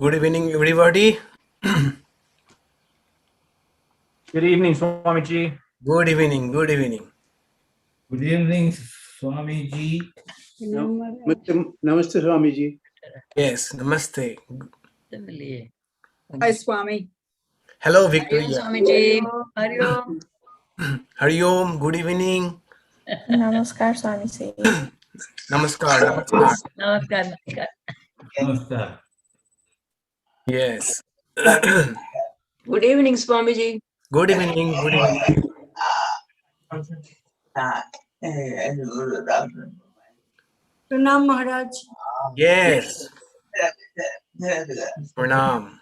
Good evening, everybody. Good evening, Swamiji. Good evening. Good evening. Good evening, Swamiji. Namaste, Swamiji. Yes, namaste. Hi, Swami. Hello, Victoria. Swamiji. Hariom. Hari Om. Good evening. Namaskar, Swami ji. Namaskar. Namaskar. Namaskar. Namaskar. Namaskar. Yes. Good evening, Swamiji. Good evening. Good evening. Pranam Maharaj. Yes. Pranam.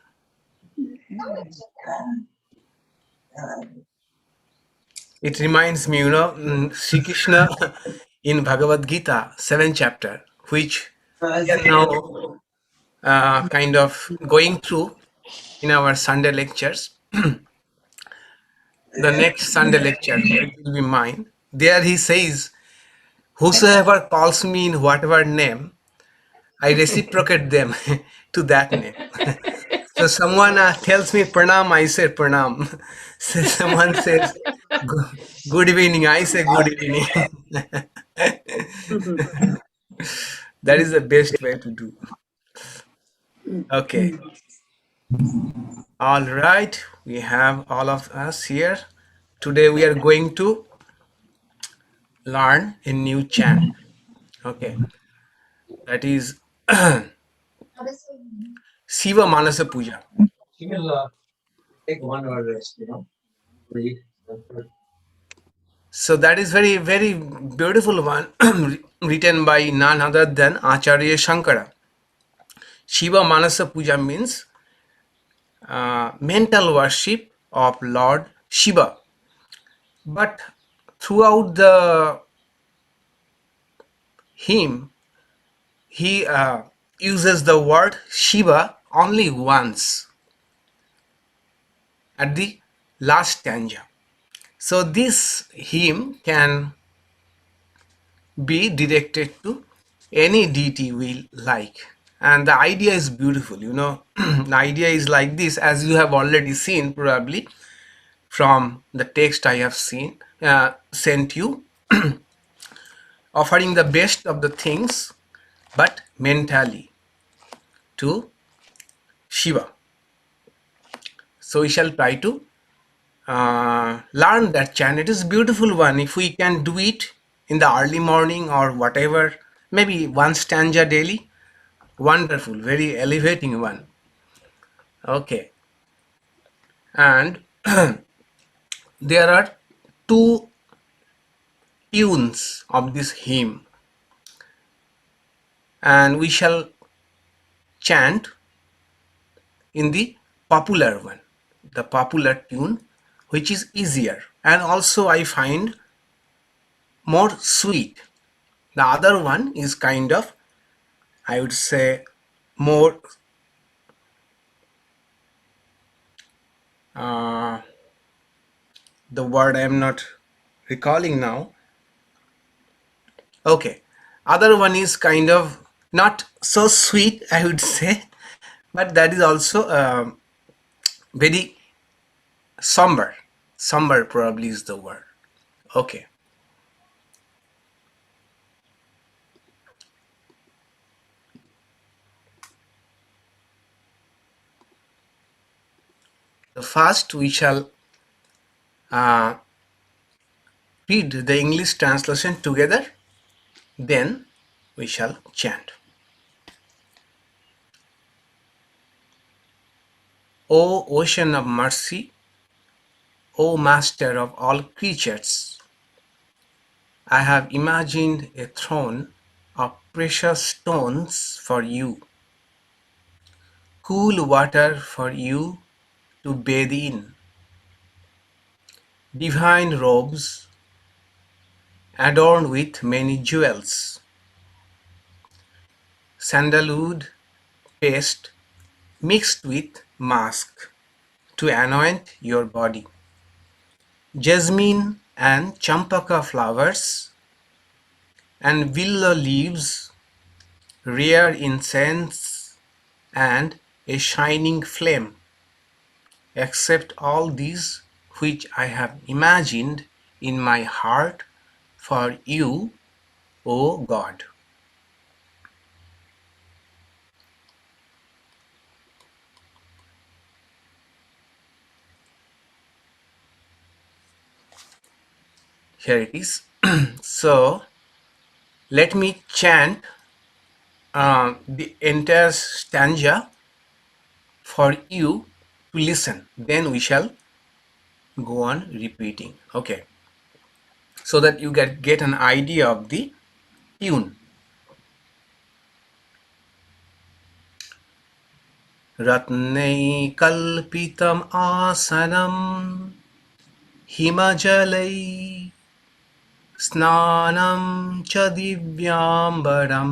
It reminds me, Sri Krishna in Bhagavad Gita, 7th chapter, which we are now kind of going through in our Sunday lectures. The next Sunday lecture, which will be mine, there he says, whosoever calls me in whatever name, I reciprocate them to that name. So someone tells me pranam, I say pranam. So someone says good evening, I say good evening. That is the best way to do. Okay. All right. We have all of us here. Today we are going to learn a new chant. Okay. That is Shiva Manasa Puja. He will take 1 hour rest, Read. So that is very, very beautiful one written by none other than Acharya Shankara. Shiva Manasa Puja means mental worship of Lord Shiva. But throughout the hymn, he uses the word Shiva only once at the last stanza. So this hymn can be directed to any deity we like. And the idea is beautiful, The idea is like this, as you have already seen probably from the text I have sent you. Offering the best of the things, but mentally to Shiva. So we shall try to learn that chant. It is a beautiful one. If we can do it in the early morning or whatever, maybe one stanza daily, wonderful, very elevating one. Okay. And there are two tunes of this hymn, and we shall chant in the popular one, the popular tune, which is easier and also I find more sweet. The other one is kind of, I would say, more the word I am not recalling now. Okay, other one is kind of not so sweet, I would say, but that is also very somber. Somber probably is the word. Okay. First, we shall read the English translation together, then we shall chant. O ocean of mercy, O master of all creatures, I have imagined a throne of precious stones for you, cool water for you to bathe in, divine robes adorned with many jewels, sandalwood paste mixed with musk to anoint your body, jasmine and champaka flowers and willow leaves, rare incense and a shining flame, except all these which I have imagined in my heart for you, O God. Here it is. So let me chant the entire stanza for you to listen. Then we shall go on repeating. Okay. So that you get an idea of the tune. Ratnaikalpitam asanam himajalai snanam cha divyambaram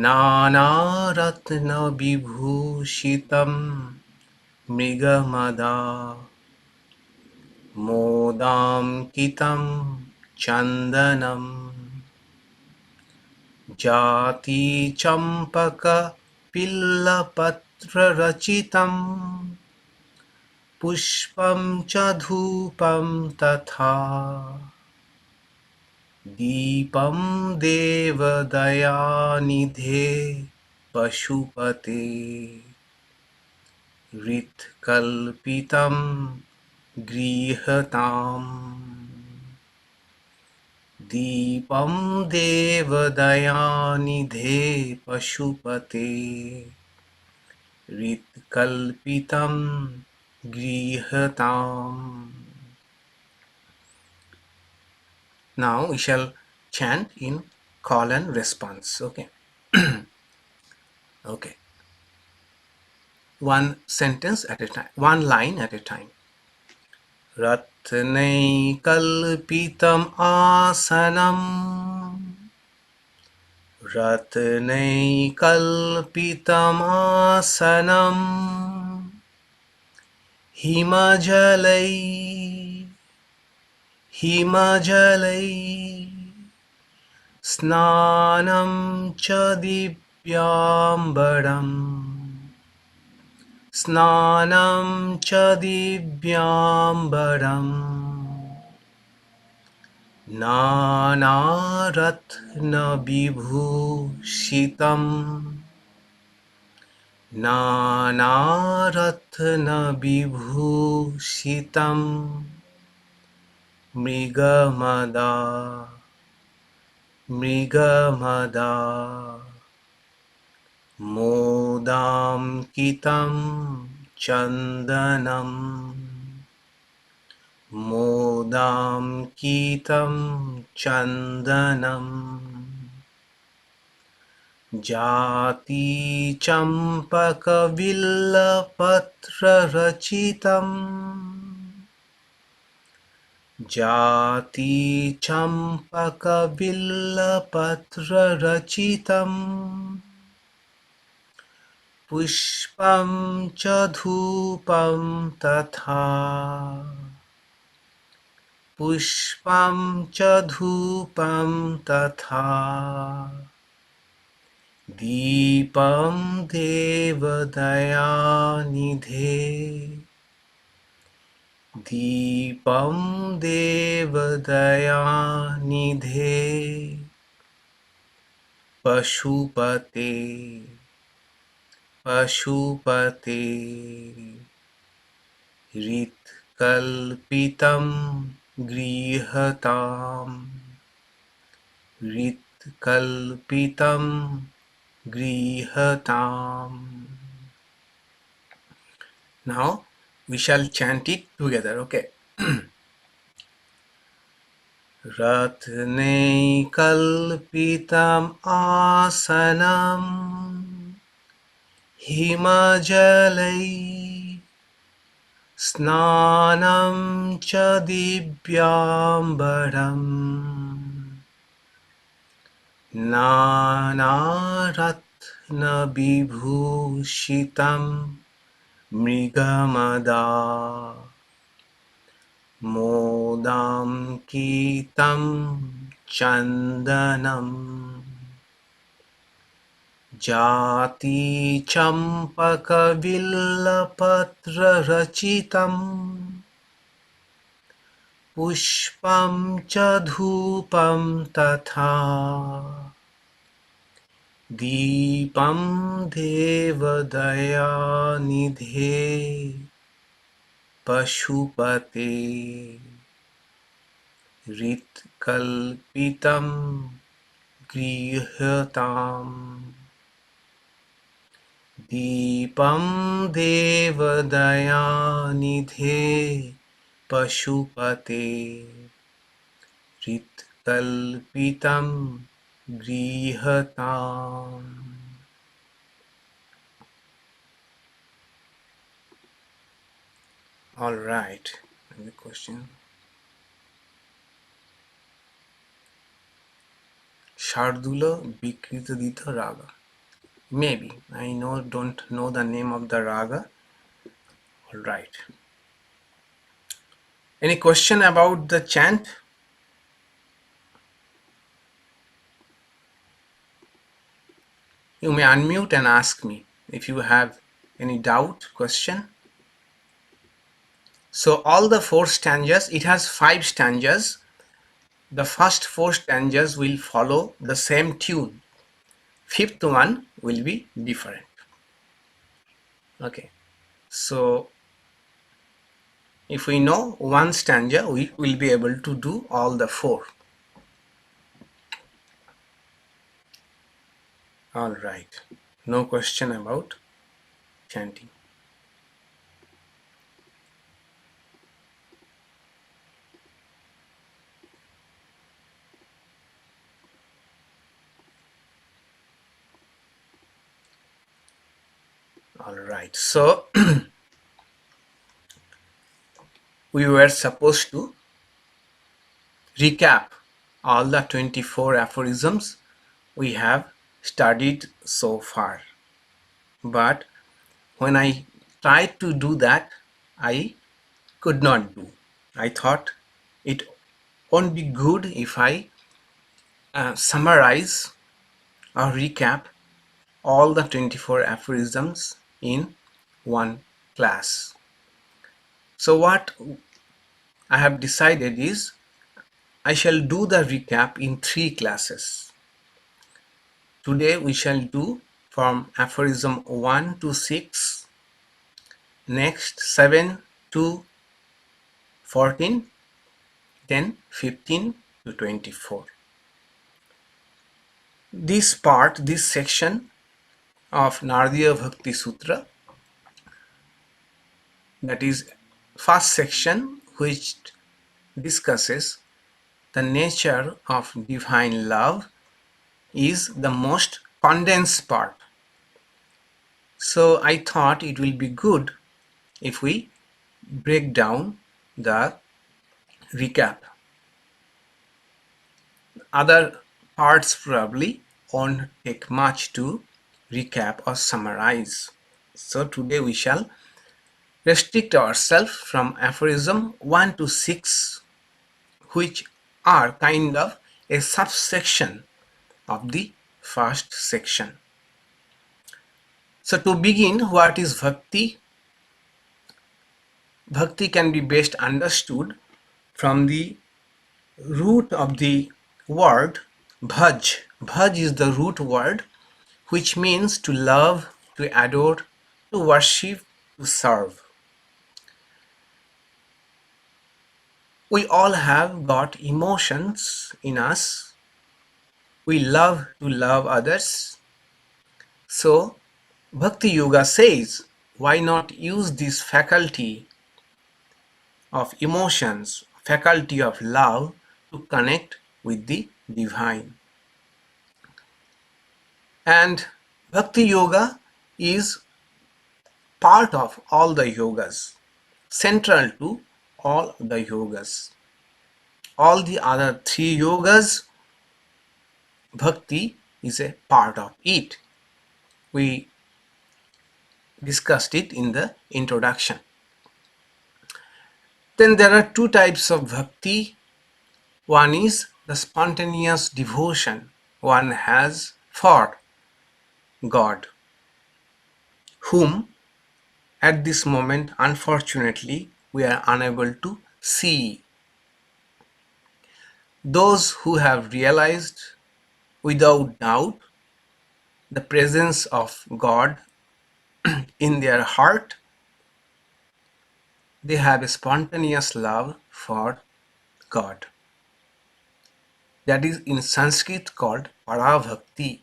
nanaratna vibhushitam mrigamada modam kitam chandanam jati champaka pillapatra rachitam pushpam cha dhupam tatha दीपं देवदयानिधे पशुपते हृत्कल्पितं गृहताम् दीपं देवदयानिधे पशुपते हृत्कल्पितं गृहताम्. Now we shall chant in call and response. Okay. Okay. One sentence at a time, one line at a time. Ratnai kalpitam asanam. Ratnai kalpitam asanam. Himajalai. Himajalai. Snanam cha divyambaram. Snanam cha divyambaram. Nanaratna vibhushitam. Nanaratna vibhushitam. Mrigamada. Mrigamada modam kitam chandanam modam kitam chandanam jati champaka villapatra rachitam Jati champaka villapatra rachitam pushpam cha dhupam tatha pushpam cha dhupam tatha deepam devadayanidhe Deepam Devadayanidhe Pashupate Pashupate Ritkalpitam Grihatam Ritkalpitam Grihatam. Now we shall chant it together, okay? Ratne kalpitam asanam himajalai snanam cha divyambaram nanaratna vibhushitam mrigamada modam kitam chandanam Jati champaka villapatra rachitam pushpam cha dhupam tatha Deepam devadaya nidhe pashupate rit kalpitam grihatam Deepam devadaya nidhe pashupate rit kalpitam grihatam. All right. Any question? Shardula Bikritadita Raga. Maybe. I don't know the name of the raga. All right. Any question about the chant? You may unmute and ask me if you have any doubt, question. So all the 4 stanzas, it has 5 stanzas. The first 4 stanzas will follow the same tune. 5th one will be different. Okay. So if we know one stanza, we will be able to do all the 4. All right. No question about chanting. All right. So we were supposed to recap all the 24 aphorisms we have studied so far. But when I tried to do that, I could not do. I thought it won't be good if I summarize or recap all the 24 aphorisms in one class. So what I have decided is I shall do the recap in 3 classes. Today we shall do from aphorism 1 to 6, next 7 to 14, then 15 to 24. This section of Narada Bhakti Sutra, that is first section, which discusses the nature of divine love, is the most condensed part. So I thought it will be good if we break down the recap. Other parts probably won't take much to recap or summarize. So today we shall restrict ourselves from aphorism 1 to 6, which are kind of a subsection of the first section. So to begin, what is Bhakti? Bhakti can be best understood from the root of the word bhaj. Bhaj is the root word which means to love, to adore, to worship, to serve. We all have got emotions in us. We love to love others. So Bhakti Yoga says, why not use this faculty of emotions, faculty of love, to connect with the divine? And Bhakti Yoga is part of all the yogas, central to all the yogas. All the other 3 yogas, Bhakti is a part of it. We discussed it in the introduction. Then there are 2 types of Bhakti. One is the spontaneous devotion one has for God, whom at this moment, unfortunately, we are unable to see. Those who have realized without doubt the presence of God in their heart, they have a spontaneous love for God. That is in Sanskrit called Parabhakti.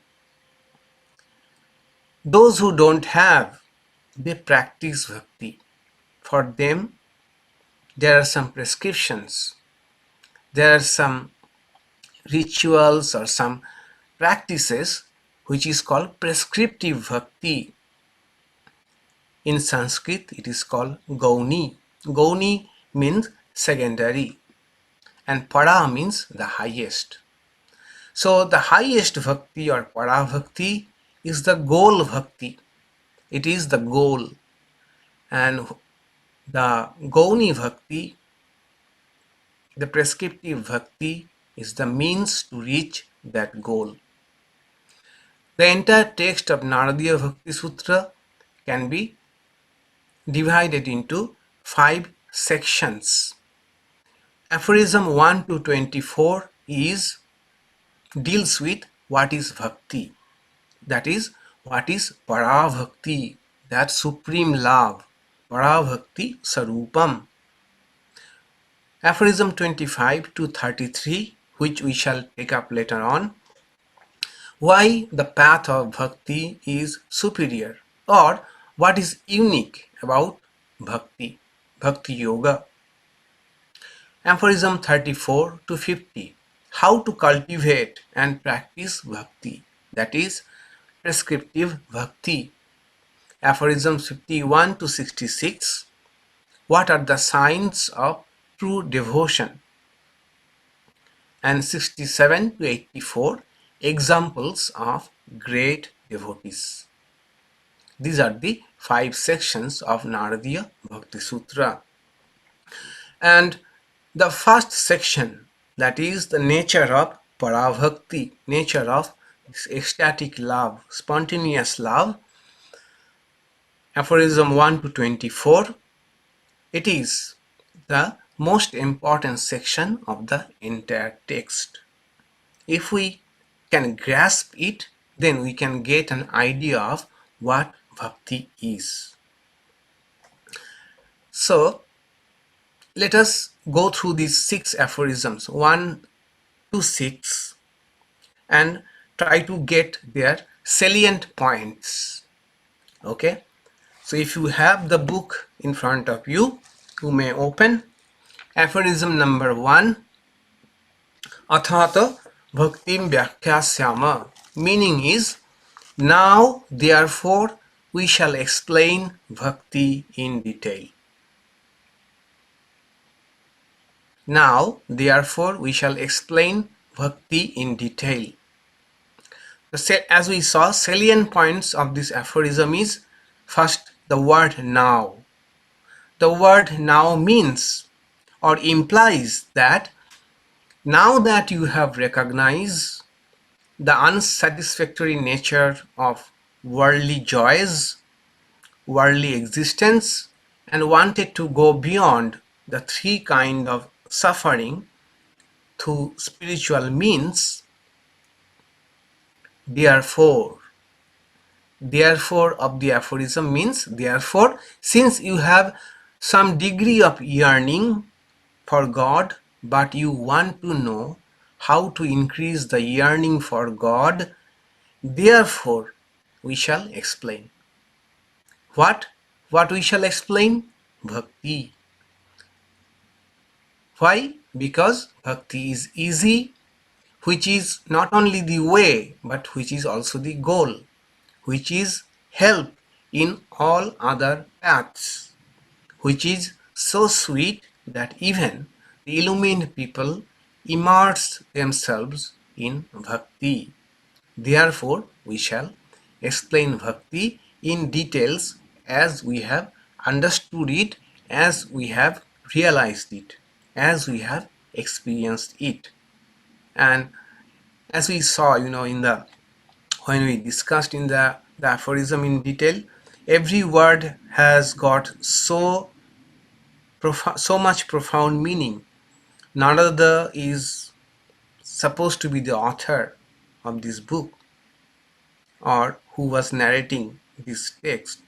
Those who don't have, they practice bhakti. For them, there are some prescriptions, there are some rituals or some practices which is called prescriptive bhakti. In Sanskrit, it is called Gauni. Gauni means secondary and Para means the highest. So the highest bhakti or Para bhakti is the goal bhakti. It is the goal, and the Gauni bhakti, the prescriptive bhakti, is the means to reach that goal. The entire text of Narada Bhakti Sutra can be divided into 5 sections. Aphorism 1 to 24 deals with what is bhakti, that is what is para bhakti, that supreme love, para bhakti sarupam. Aphorism 25 to 33, which we shall take up later on, why the path of bhakti is superior, or what is unique about bhakti, bhakti yoga. Aphorism 34 to 50, how to cultivate and practice bhakti, that is prescriptive bhakti. Aphorisms 51 to 66, what are the signs of true devotion, and 67 to 84, examples of great devotees. These are the 5 sections of Narada Bhakti Sutra. And the first section, that is the nature of Parabhakti, nature of ecstatic love, spontaneous love, Aphorism 1 to 24, it is the most important section of the entire text. If we can grasp it, then we can get an idea of what bhakti is. So, let us go through these 6 aphorisms, 1 to 6, and try to get their salient points. Okay? So, if you have the book in front of you, you may open aphorism number 1, Athata Bhaktim Vyakyasyama. Meaning is, now therefore we shall explain bhakti in detail. Now therefore we shall explain bhakti in detail. As we saw, salient points of this aphorism is, first, the word now. The word now means or implies that now that you have recognized the unsatisfactory nature of worldly joys, worldly existence, and wanted to go beyond the 3 kinds of suffering through spiritual means, therefore of the aphorism means, therefore, since you have some degree of yearning for God, but you want to know how to increase the yearning for God, therefore we shall explain. What we shall explain? Bhakti. Why? Because bhakti is easy, which is not only the way, but which is also the goal, which is help in all other paths, which is so sweet that even the illumined people immerse themselves in bhakti. Therefore, we shall explain bhakti in details as we have understood it, as we have realized it, as we have experienced it. And as we saw, in the when we discussed in the the aphorism in detail. Every word has got so much profound meaning. Narada is supposed to be the author of this book, or who was narrating this text.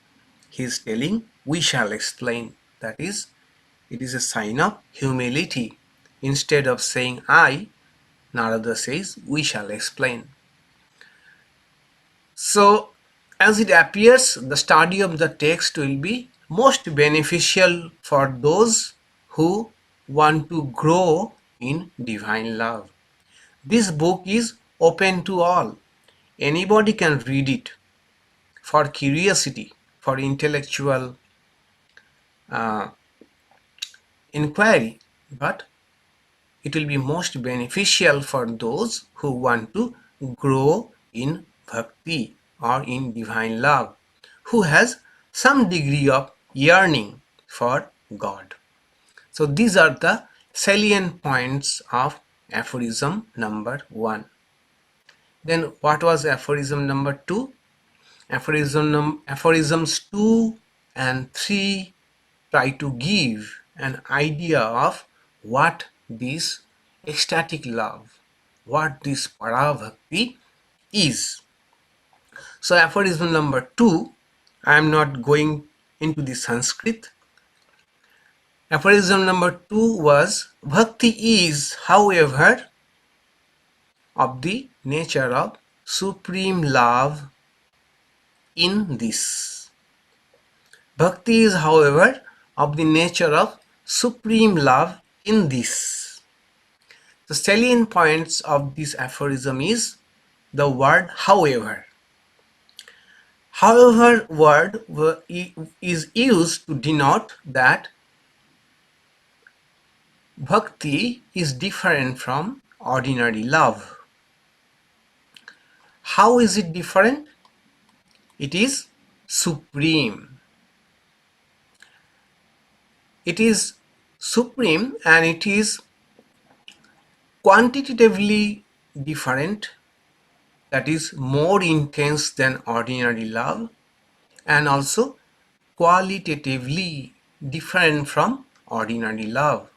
He is telling, we shall explain. That is, it is a sign of humility. Instead of saying I, Narada says, we shall explain. So, as it appears, the study of the text will be most beneficial for those who want to grow in divine love. This book is open to all. Anybody can read it for curiosity, for intellectual inquiry, but it will be most beneficial for those who want to grow in bhakti or in divine love, who has some degree of yearning for God. So these are the salient points of aphorism number 1. Then what was aphorism number 2? Aphorisms 2 and 3 try to give an idea of what this ecstatic love, what this para-bhakti is. So aphorism number 2, I am not going into the Sanskrit. Aphorism number 2 was, Bhakti is, however, of the nature of supreme love in this. Bhakti is, however, of the nature of supreme love in this. The salient points of this aphorism is the word however. However word is used to denote that bhakti is different from ordinary love. How is it different? It is supreme. It is supreme and it is quantitatively different, that is more intense than ordinary love, and also qualitatively different from ordinary love.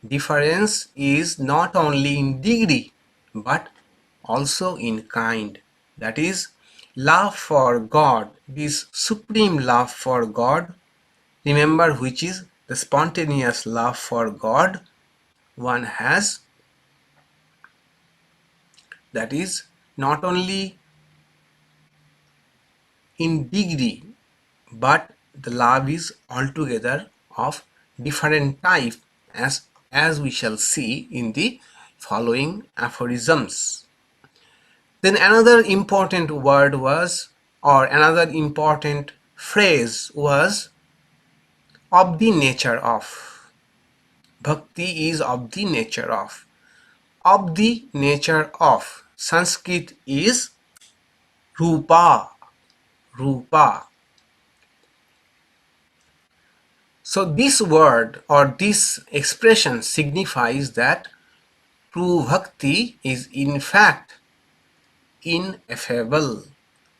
Difference is not only in degree but also in kind. That is, love for God, this supreme love for God, remember, which is the spontaneous love for God one has, that is not only in degree but the love is altogether of different type, as we shall see in the following aphorisms. Then another important word was, or another important phrase was, of the nature of. Bhakti is of the nature of. Of the nature of. Sanskrit is rupa. Rupa. So this word or this expression signifies that true bhakti is in fact ineffable.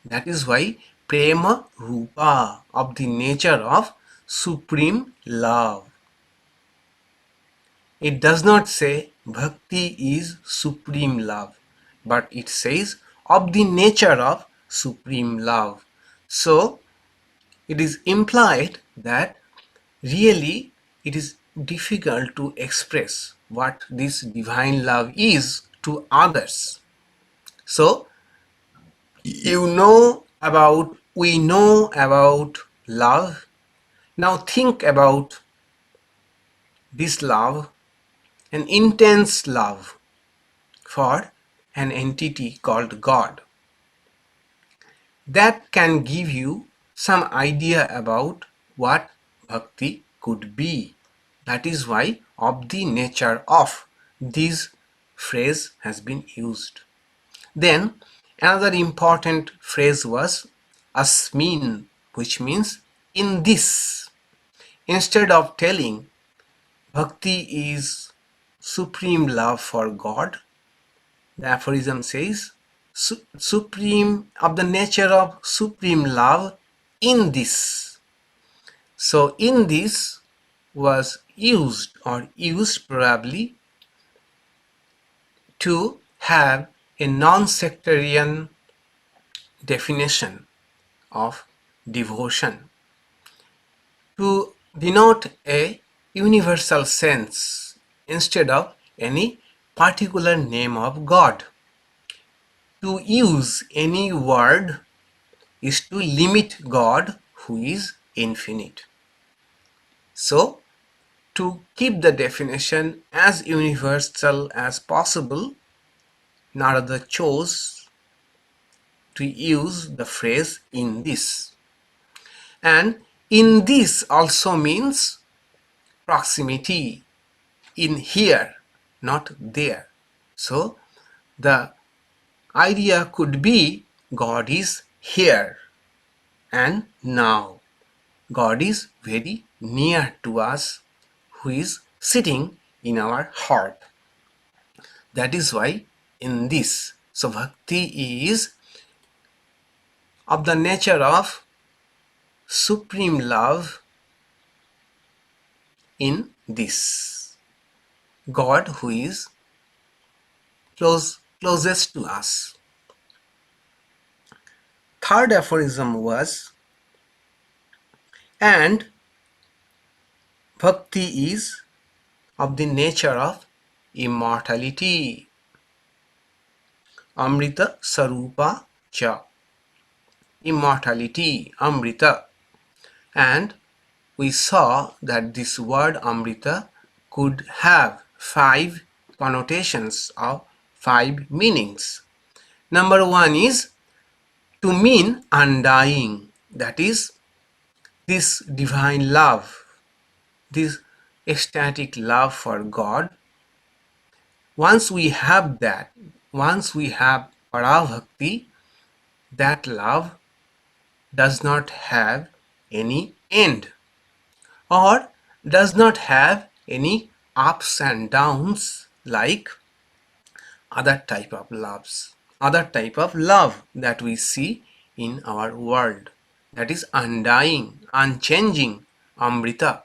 That is why prema rupa, of the nature of supreme love. It does not say bhakti is supreme love, but it says of the nature of supreme love. So it is implied that really it is difficult to express what this divine love is to others. So we know about love. Now think about this love, an intense love for an entity called God. That can give you some idea about what bhakti could be. That is why of the nature of this phrase has been used. Then another important phrase was asmin, which means in this. Instead of telling bhakti is supreme love for God, the aphorism says supreme, of the nature of supreme love in this. So in this was used probably to have a non-sectarian definition of devotion, to denote a universal sense instead of any particular name of God. To use any word is to limit God, who is infinite. So, to keep the definition as universal as possible, Narada chose to use the phrase in this. And in this also means proximity, in here, not there. So the idea could be God is here and now. God is very near to us, who is sitting in our heart. That is why in this, so bhakti is of the nature of supreme love in this. God who is closest to us. Third aphorism was, and bhakti is of the nature of immortality. Amrita Sarupa Cha. Immortality, Amrita. And we saw that this word Amrita could have 5 connotations of 5 meanings. Number 1 is to mean undying, that is, this divine love, this ecstatic love for God. Once we have that, once we have Parabhakti, that love does not have any end or does not have any ups and downs like other type of love that we see in our world, that is undying, unchanging, Amrita.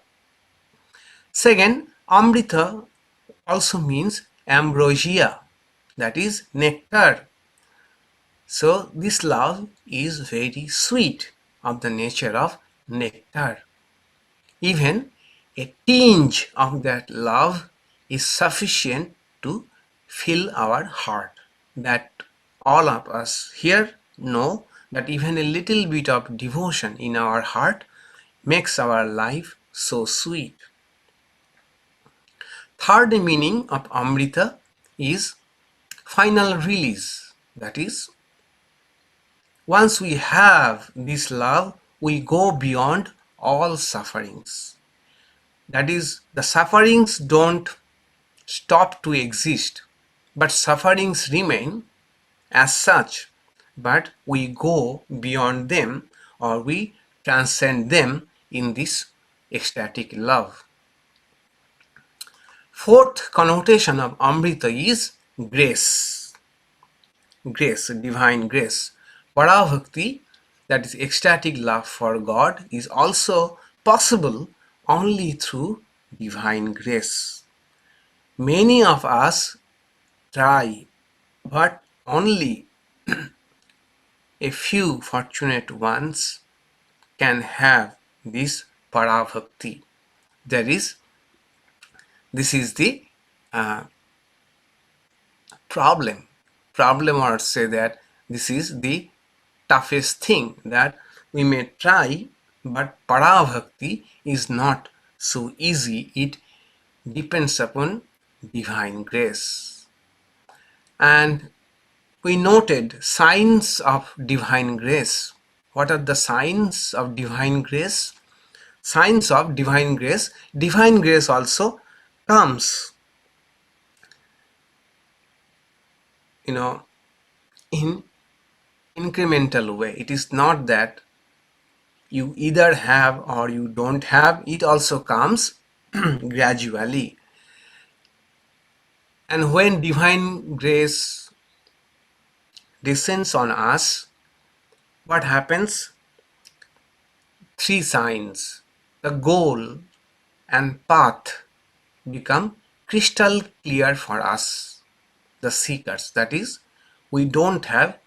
Second, Amrita also means ambrosia, that is nectar. So this love is very sweet, of the nature of nectar. Even a tinge of that love is sufficient to fill our heart. That all of us here know that even a little bit of devotion in our heart makes our life so sweet. Third meaning of Amrita is final release. That is, once we have this love, we go beyond all sufferings. That is, the sufferings don't stop to exist, but sufferings remain as such, but we go beyond them, or we transcend them in this ecstatic love. Fourth connotation of Amrita is grace. Grace, divine grace. Parabhakti, that is ecstatic love for God, is also possible only through divine grace. Many of us try, but only a few fortunate ones can have this Parabhakti. This is the problem, or say that this is the toughest thing, that we may try, but Parabhakti is not so easy. It depends upon divine grace. And we noted signs of divine grace. What are the signs of divine grace? Signs of divine grace. Divine grace also comes, in incremental way. It is not that you either have or you don't have. It also comes gradually. And when divine grace descends on us, what happens? Three signs. The goal and path become crystal clear for us, the seekers. That is, we don't have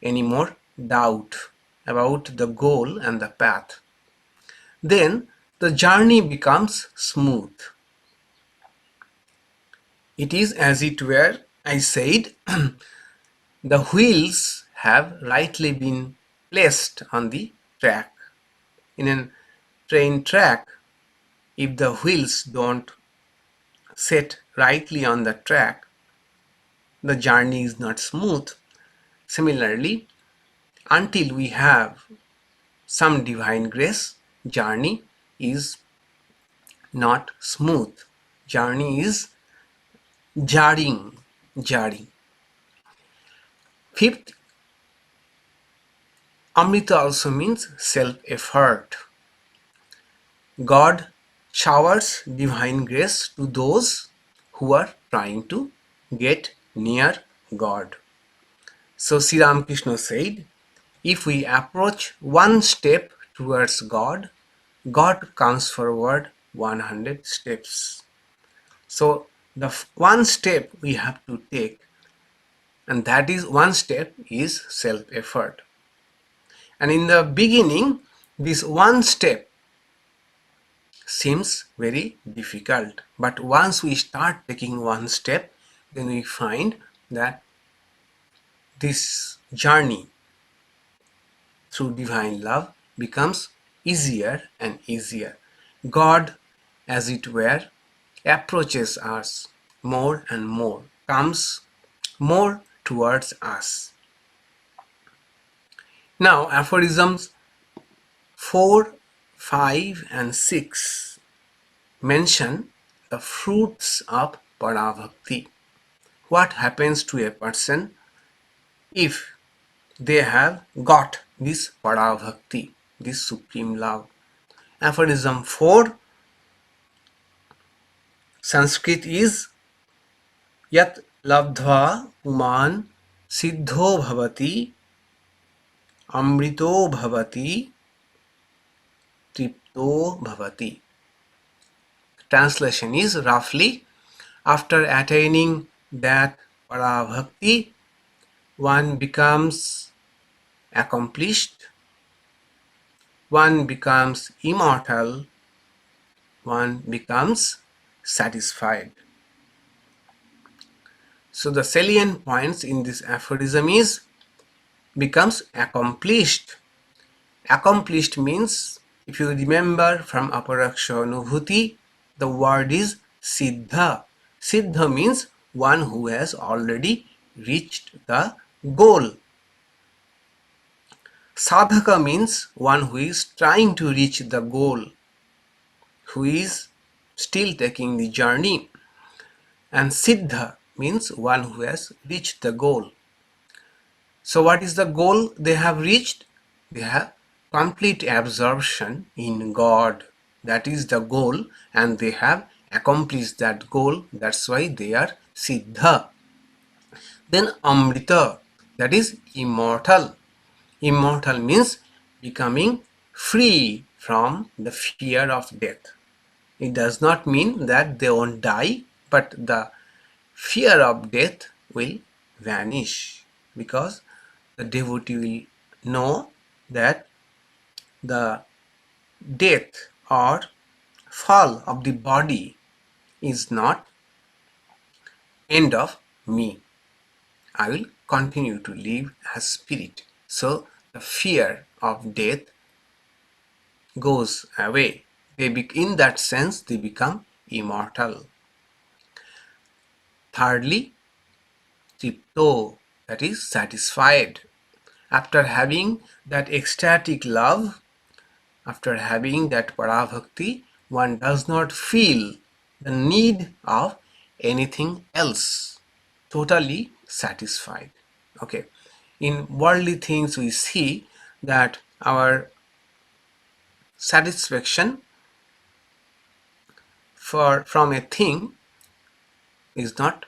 any more doubt about the goal and the path. Then the journey becomes smooth. It is as it were, I said, the wheels have rightly been placed on the track. In a train track, if the wheels don't set rightly on the track, the journey is not smooth. Similarly, until we have some divine grace, journey is not smooth. Journey is jarring. Fifth, Amrita also means self-effort. God showers divine grace to those who are trying to get near God. So Sri Ramakrishna said, if we approach one step towards God, God comes forward 100 steps. So the one step we have to take, and that is one step is self-effort. And in the beginning, this one step seems very difficult. But once we start taking one step, then we find that this journey through divine love becomes easier and easier. God, as it were, approaches us more and more, comes more towards us. Now, aphorisms 4, 5, and 6 mention the fruits of Parabhakti. What happens to a person if they have got this Parabhakti, this supreme love? Aphorism 4, Sanskrit is Yat labdhva puman siddho bhavati amrito bhavati tripto bhavati. Translation is roughly, after attaining that Parabhakti, one becomes accomplished, one becomes immortal, one becomes satisfied. So the salient points in this aphorism is becomes accomplished. Accomplished means, if you remember from Aparaksha Anubhuti, the word is Siddha. Siddha means one who has already reached the goal. Sadhaka means one who is trying to reach the goal, who is still taking the journey. And Siddha means one who has reached the goal. So what is the goal they have reached? They have complete absorption in God. That is the goal, and they have accomplished that goal. That's why they are Siddha. Then Amrita, that is immortal. Immortal means becoming free from the fear of death. It does not mean that they won't die, but the fear of death will vanish, because the devotee will know that the death or fall of the body is not end of me. I will continue to live as spirit. So the fear of death goes away. In that sense, they become immortal. Thirdly, tripto, that is satisfied. After having that ecstatic love, after having that parabhakti, one does not feel the need of anything else. Totally satisfied. Okay. In worldly things, we see that our satisfaction from a thing is not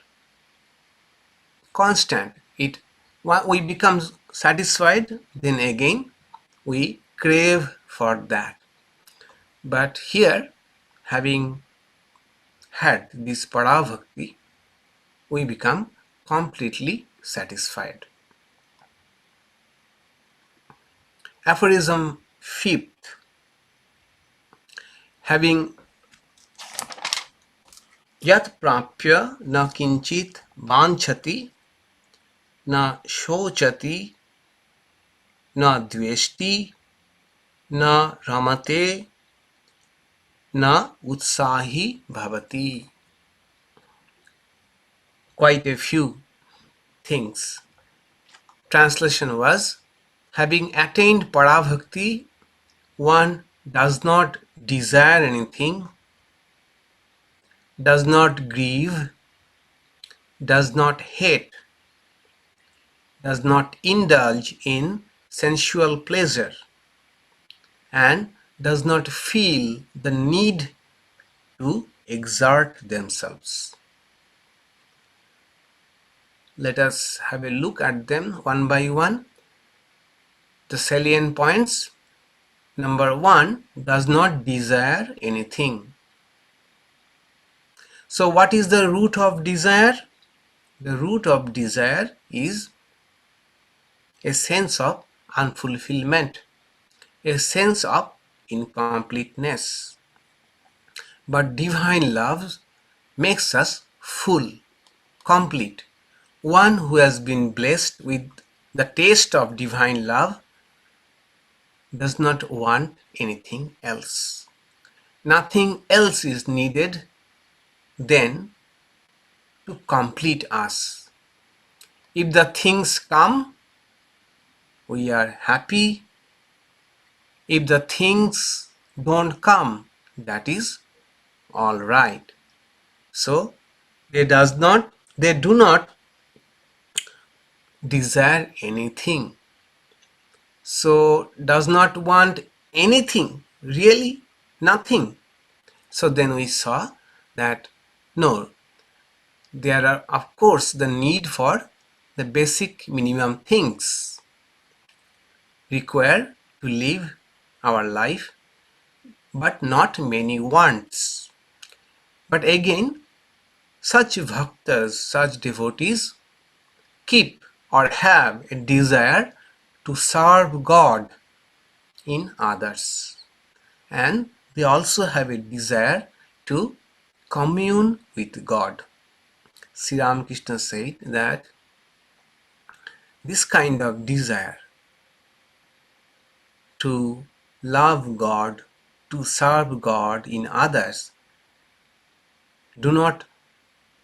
constant. It we become satisfied, then again we crave for that. But here, having had this parabhakti, we become completely satisfied. Aphorism 5th. Having yat prapya na kinchit vanchati na shochati na dveshti na ramate na utsahi bhavati. Quite a few things. Translation was, having attained parabhakti, one does not desire anything, does not grieve, does not hate, does not indulge in sensual pleasure, and does not feel the need to exert themselves. Let us have a look at them one by one. The salient points. Number 1, does not desire anything. So what is the root of desire? The root of desire is a sense of unfulfillment, a sense of incompleteness. But divine love makes us full, complete. One who has been blessed with the taste of divine love does not want anything else. Nothing else is needed then to complete us. If the things come, we are happy. If the things don't come, that is all right. So they do not desire anything. So does not want anything, really nothing. So then we saw that no, there are of course the need for the basic minimum things required to live our life, but not many wants. But again, such bhaktas, such devotees keep or have a desire to serve God in others, and they also have a desire to commune with God. Sri Ramakrishna said that this kind of desire to love God, to serve God in others, do not,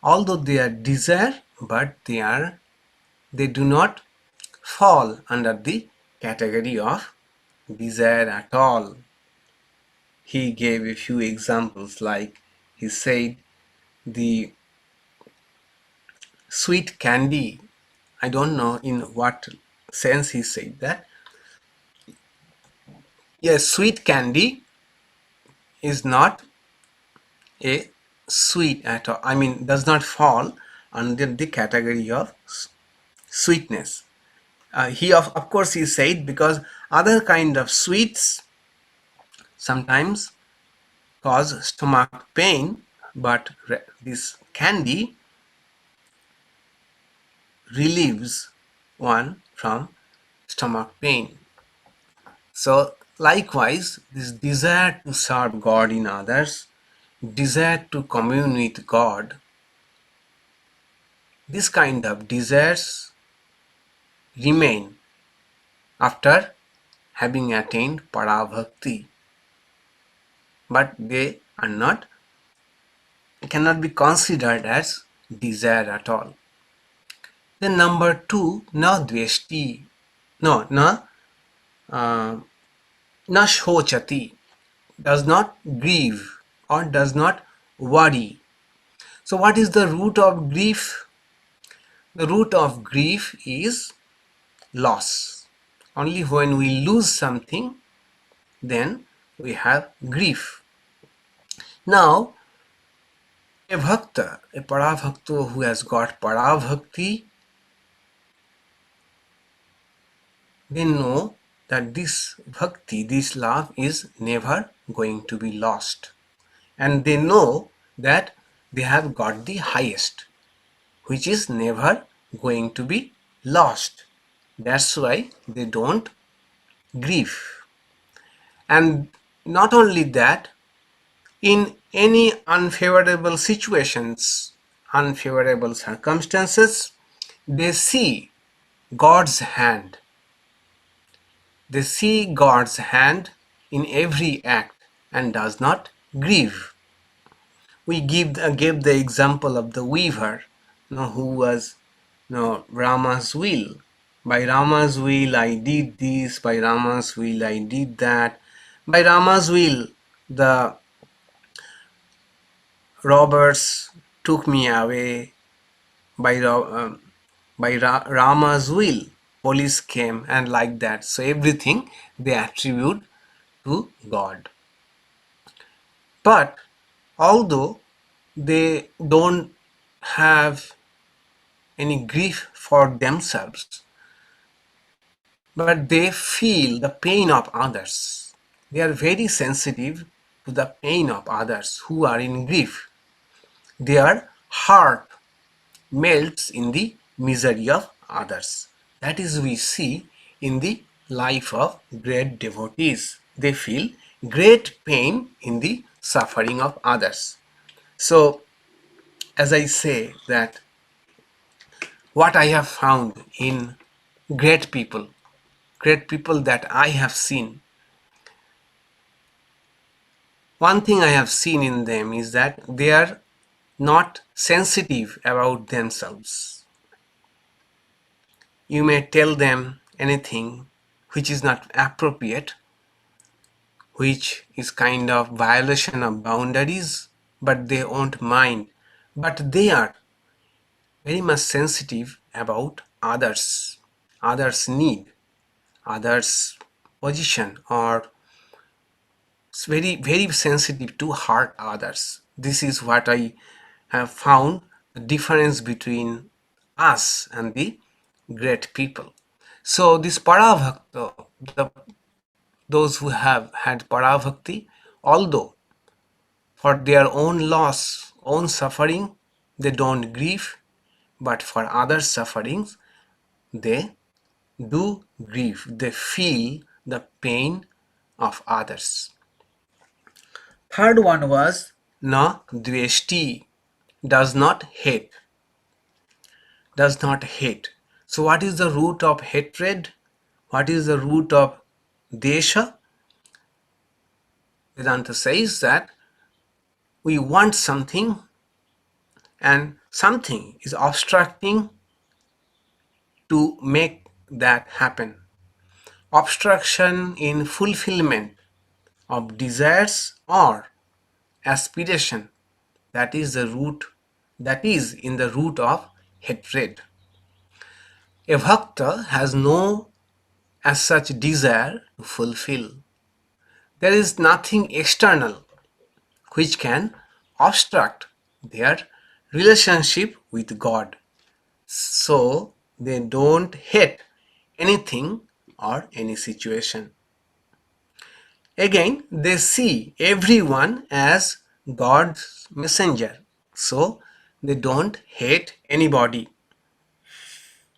although they are desire, but they do not fall under the category of desire at all. He gave a few examples, like he said the sweet candy, I don't know in what sense he said that. Yes, sweet candy is not a sweet at all. I mean, does not fall under the category of sweetness. He of course he said because other kind of sweets sometimes cause stomach pain, but this candy relieves one from stomach pain. So likewise, this desire to serve God in others, desire to commune with God, this kind of desires remain after having attained parabhakti, but they are not, cannot be considered as desire at all. Then number 2, na dveshti, no, na shochati, does not grieve or does not worry. So what is the root of grief? The root of grief is loss. Only when we lose something, then we have grief. Now, a bhakta, a parabhakta who has got parabhakti, they know that this bhakti, this love is never going to be lost. And they know that they have got the highest, which is never going to be lost. That's why they don't grieve. And not only that, in any unfavorable situations, unfavorable circumstances, they see God's hand. They see God's hand in every act and does not grieve. We gave the example of the weaver, who was Rama's will. By Rama's will I did this, by Rama's will I did that. By Rama's will the robbers took me away. By Rama's will police came, and like that. So everything they attribute to God. But although they don't have any grief for themselves, but they feel the pain of others. They are very sensitive to the pain of others who are in grief. Their heart melts in the misery of others. That is, we see in the life of great devotees. They feel great pain in the suffering of others. So, as I say that what I have found in great people that I have seen, one thing I have seen in them is that they are not sensitive about themselves. You may tell them anything which is not appropriate, which is kind of violation of boundaries, but they won't mind. But they are very much sensitive about others need, others position, or very very sensitive to hurt others. This is what I have found the difference between us and the great people. So this paravakta, those who have had paravakti, although for their own loss, own suffering, they don't grieve, but for other sufferings, they do grieve. They feel the pain of others. Third one was na dveshti, does not hate. Does not hate. So what is the root of hatred? What is the root of desha? Vedanta says that we want something and something is obstructing to make that happen. Obstruction in fulfillment of desires or aspiration, that is the root, that is in the root of hatred. A bhakta has no as such desire to fulfill. There is nothing external which can obstruct their relationship with God. So they don't hate anything or any situation. Again, they see everyone as God's messenger. So they don't hate anybody.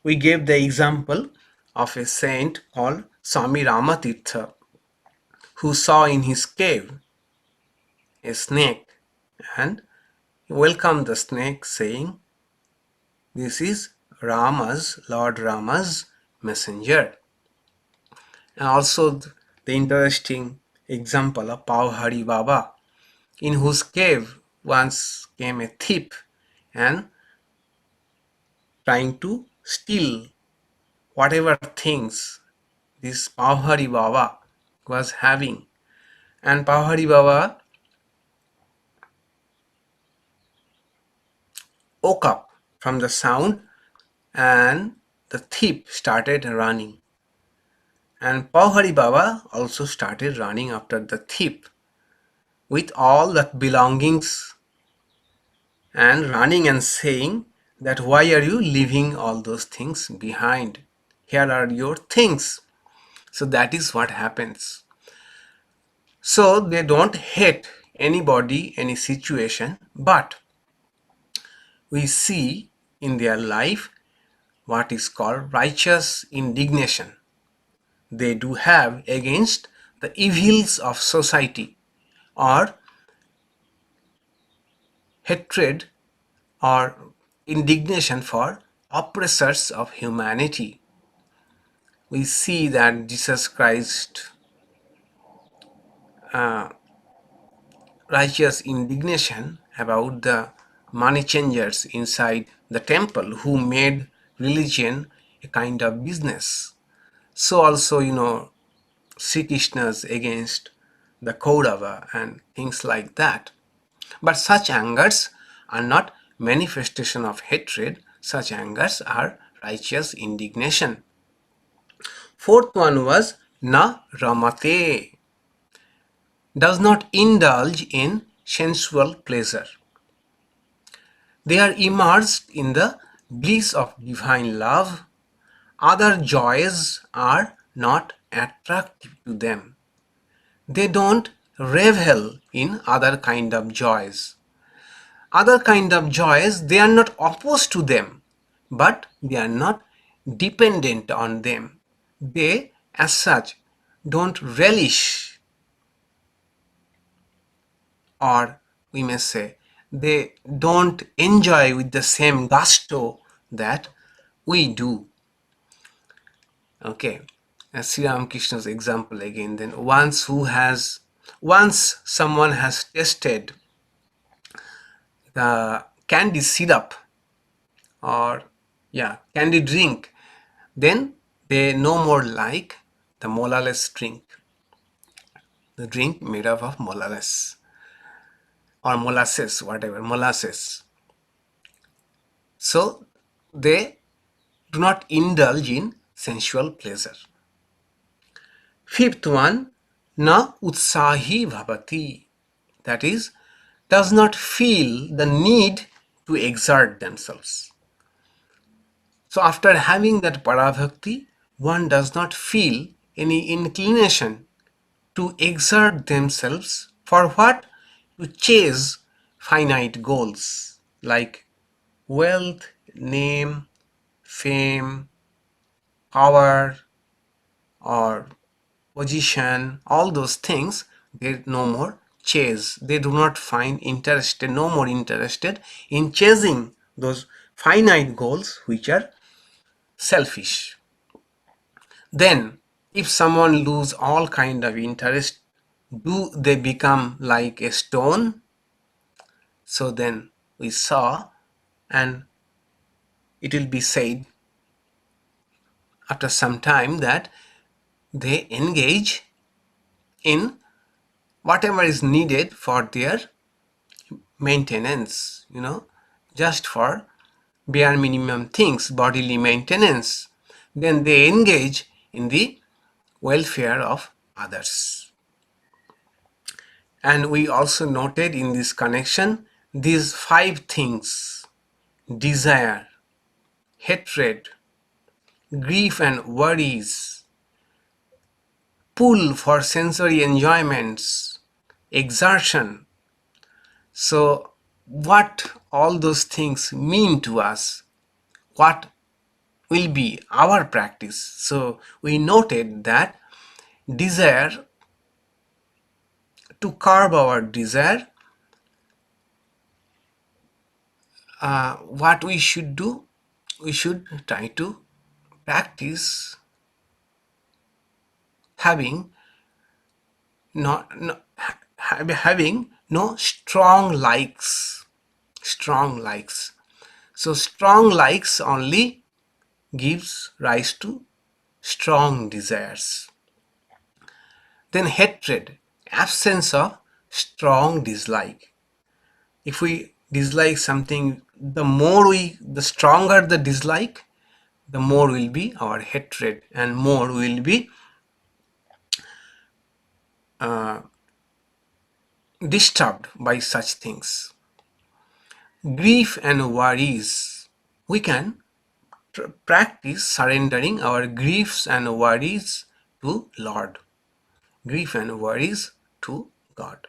We gave the example of a saint called Swami Ramatirtha, who saw in his cave a snake and welcomed the snake, saying, "This is Lord Rama's messenger." And also the interesting example of Pauhari Baba, in whose cave once came a thief and trying to steal whatever things this Pauhari Baba was having. And Pauhari Baba woke up from the sound and the thief started running. And Pauhari Baba also started running after the thief with all the belongings and running and saying that, "Why are you leaving all those things behind? Here are your things." So that is what happens. So they don't hate anybody, any situation, but we see in their life what is called righteous indignation. They do have against the evils of society, or hatred or indignation for oppressors of humanity. We see that Jesus Christ righteous indignation about the money changers inside the temple who made religion a kind of business. So also, Sri Krishna's against the Kaurava and things like that. But such angers are not manifestation of hatred. Such angers are righteous indignation. Fourth one was na ramate, does not indulge in sensual pleasure. They are immersed in the bliss of divine love. Other joys are not attractive to them. They don't revel in other kind of joys. Other kind of joys, they are not opposed to them, but they are not dependent on them. They, as such, don't relish, or we may say, they don't enjoy with the same gusto that we do. Okay, as Sri Ramakrishna's example again, then once someone has tasted the candy syrup, or candy drink, then they no more like the molasses drink, the drink made up of molasses or molasses, whatever, molasses. So they do not indulge in sensual pleasure. Fifth one, na utsahi bhavati, that is, does not feel the need to exert themselves. So after having that parabhakti, one does not feel any inclination to exert themselves for what? To chase finite goals like wealth, name, fame, power, or position, all those things. They no more chase. They do not find interested, no more interested in chasing those finite goals which are selfish. Then if someone lose all kind of interest, do they become like a stone? So then we saw, and it will be said after some time, that they engage in whatever is needed for their maintenance, just for bare minimum things, bodily maintenance. Then they engage in the welfare of others. And we also noted in this connection these 5 things: desire, hatred, grief and worries, pull for sensory enjoyments, exertion. So what all those things mean to us, what will be our practice? So we noted that desire, to curb our desire, what we should do, we should try to practice having having no strong likes. So strong likes only gives rise to strong desires. Then hatred, absence of strong dislike. If we dislike something, the stronger the dislike, the more will be our hatred, and more will be disturbed by such things. Grief and worries. We can practice surrendering our griefs and worries to Lord. Grief and worries to God.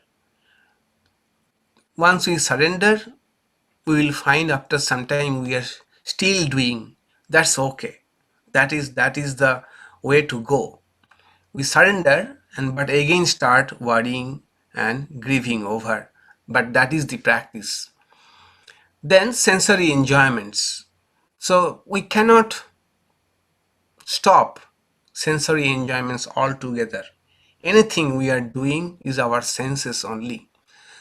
Once we surrender, we will find after some time we are still doing. That's okay. That is the way to go. We surrender but again start worrying and grieving over. But that is the practice. Then sensory enjoyments. So we cannot stop sensory enjoyments altogether. Anything we are doing is our senses only.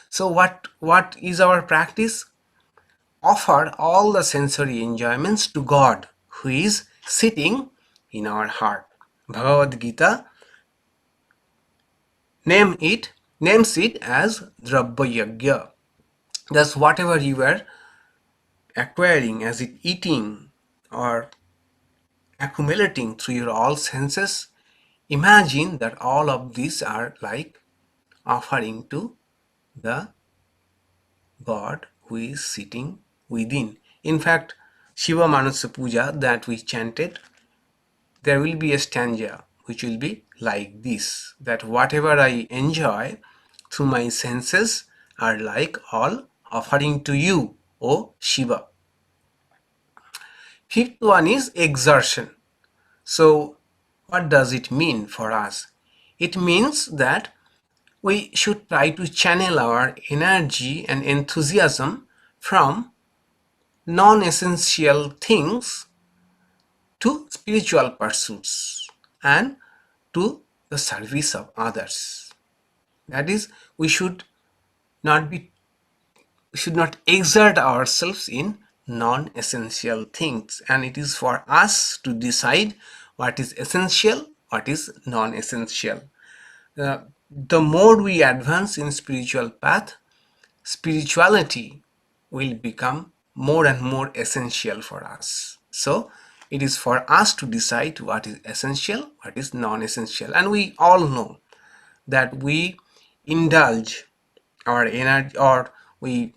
So what is our practice? Offer all the sensory enjoyments to God, who is sitting in our heart. Bhagavad Gita names it as Drabya Yagya. Thus whatever you are acquiring as it eating or accumulating through your all senses, imagine that all of these are like offering to the God who is sitting within. In fact, Shiva Manasa Puja that we chanted, there will be a stanza which will be like this, that whatever I enjoy through my senses are like all offering to you, O Shiva. Fifth one is exertion. So what does it mean for us? It means that we should try to channel our energy and enthusiasm from non-essential things to spiritual pursuits and to the service of others. That is, we should not exert ourselves in non-essential things, and it is for us to decide what is essential, what is non-essential. The more we advance in spiritual path, spirituality will become more and more essential for us. So it is for us to decide what is essential, what is non-essential. And we all know that we indulge our energy, or we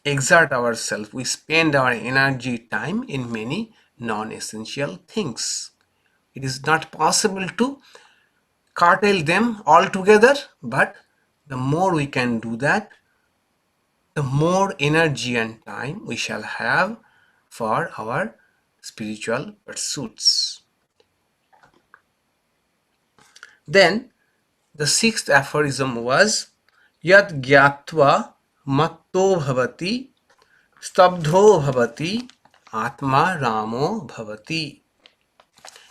exert ourselves, we spend our energy, time in many non-essential things. It is not possible to curtail them altogether, but the more we can do that, the more energy and time we shall have for our spiritual pursuits. Then the sixth aphorism was Yad Gyatva Matto Bhavati Stabdho Bhavati Atma Ramo Bhavati.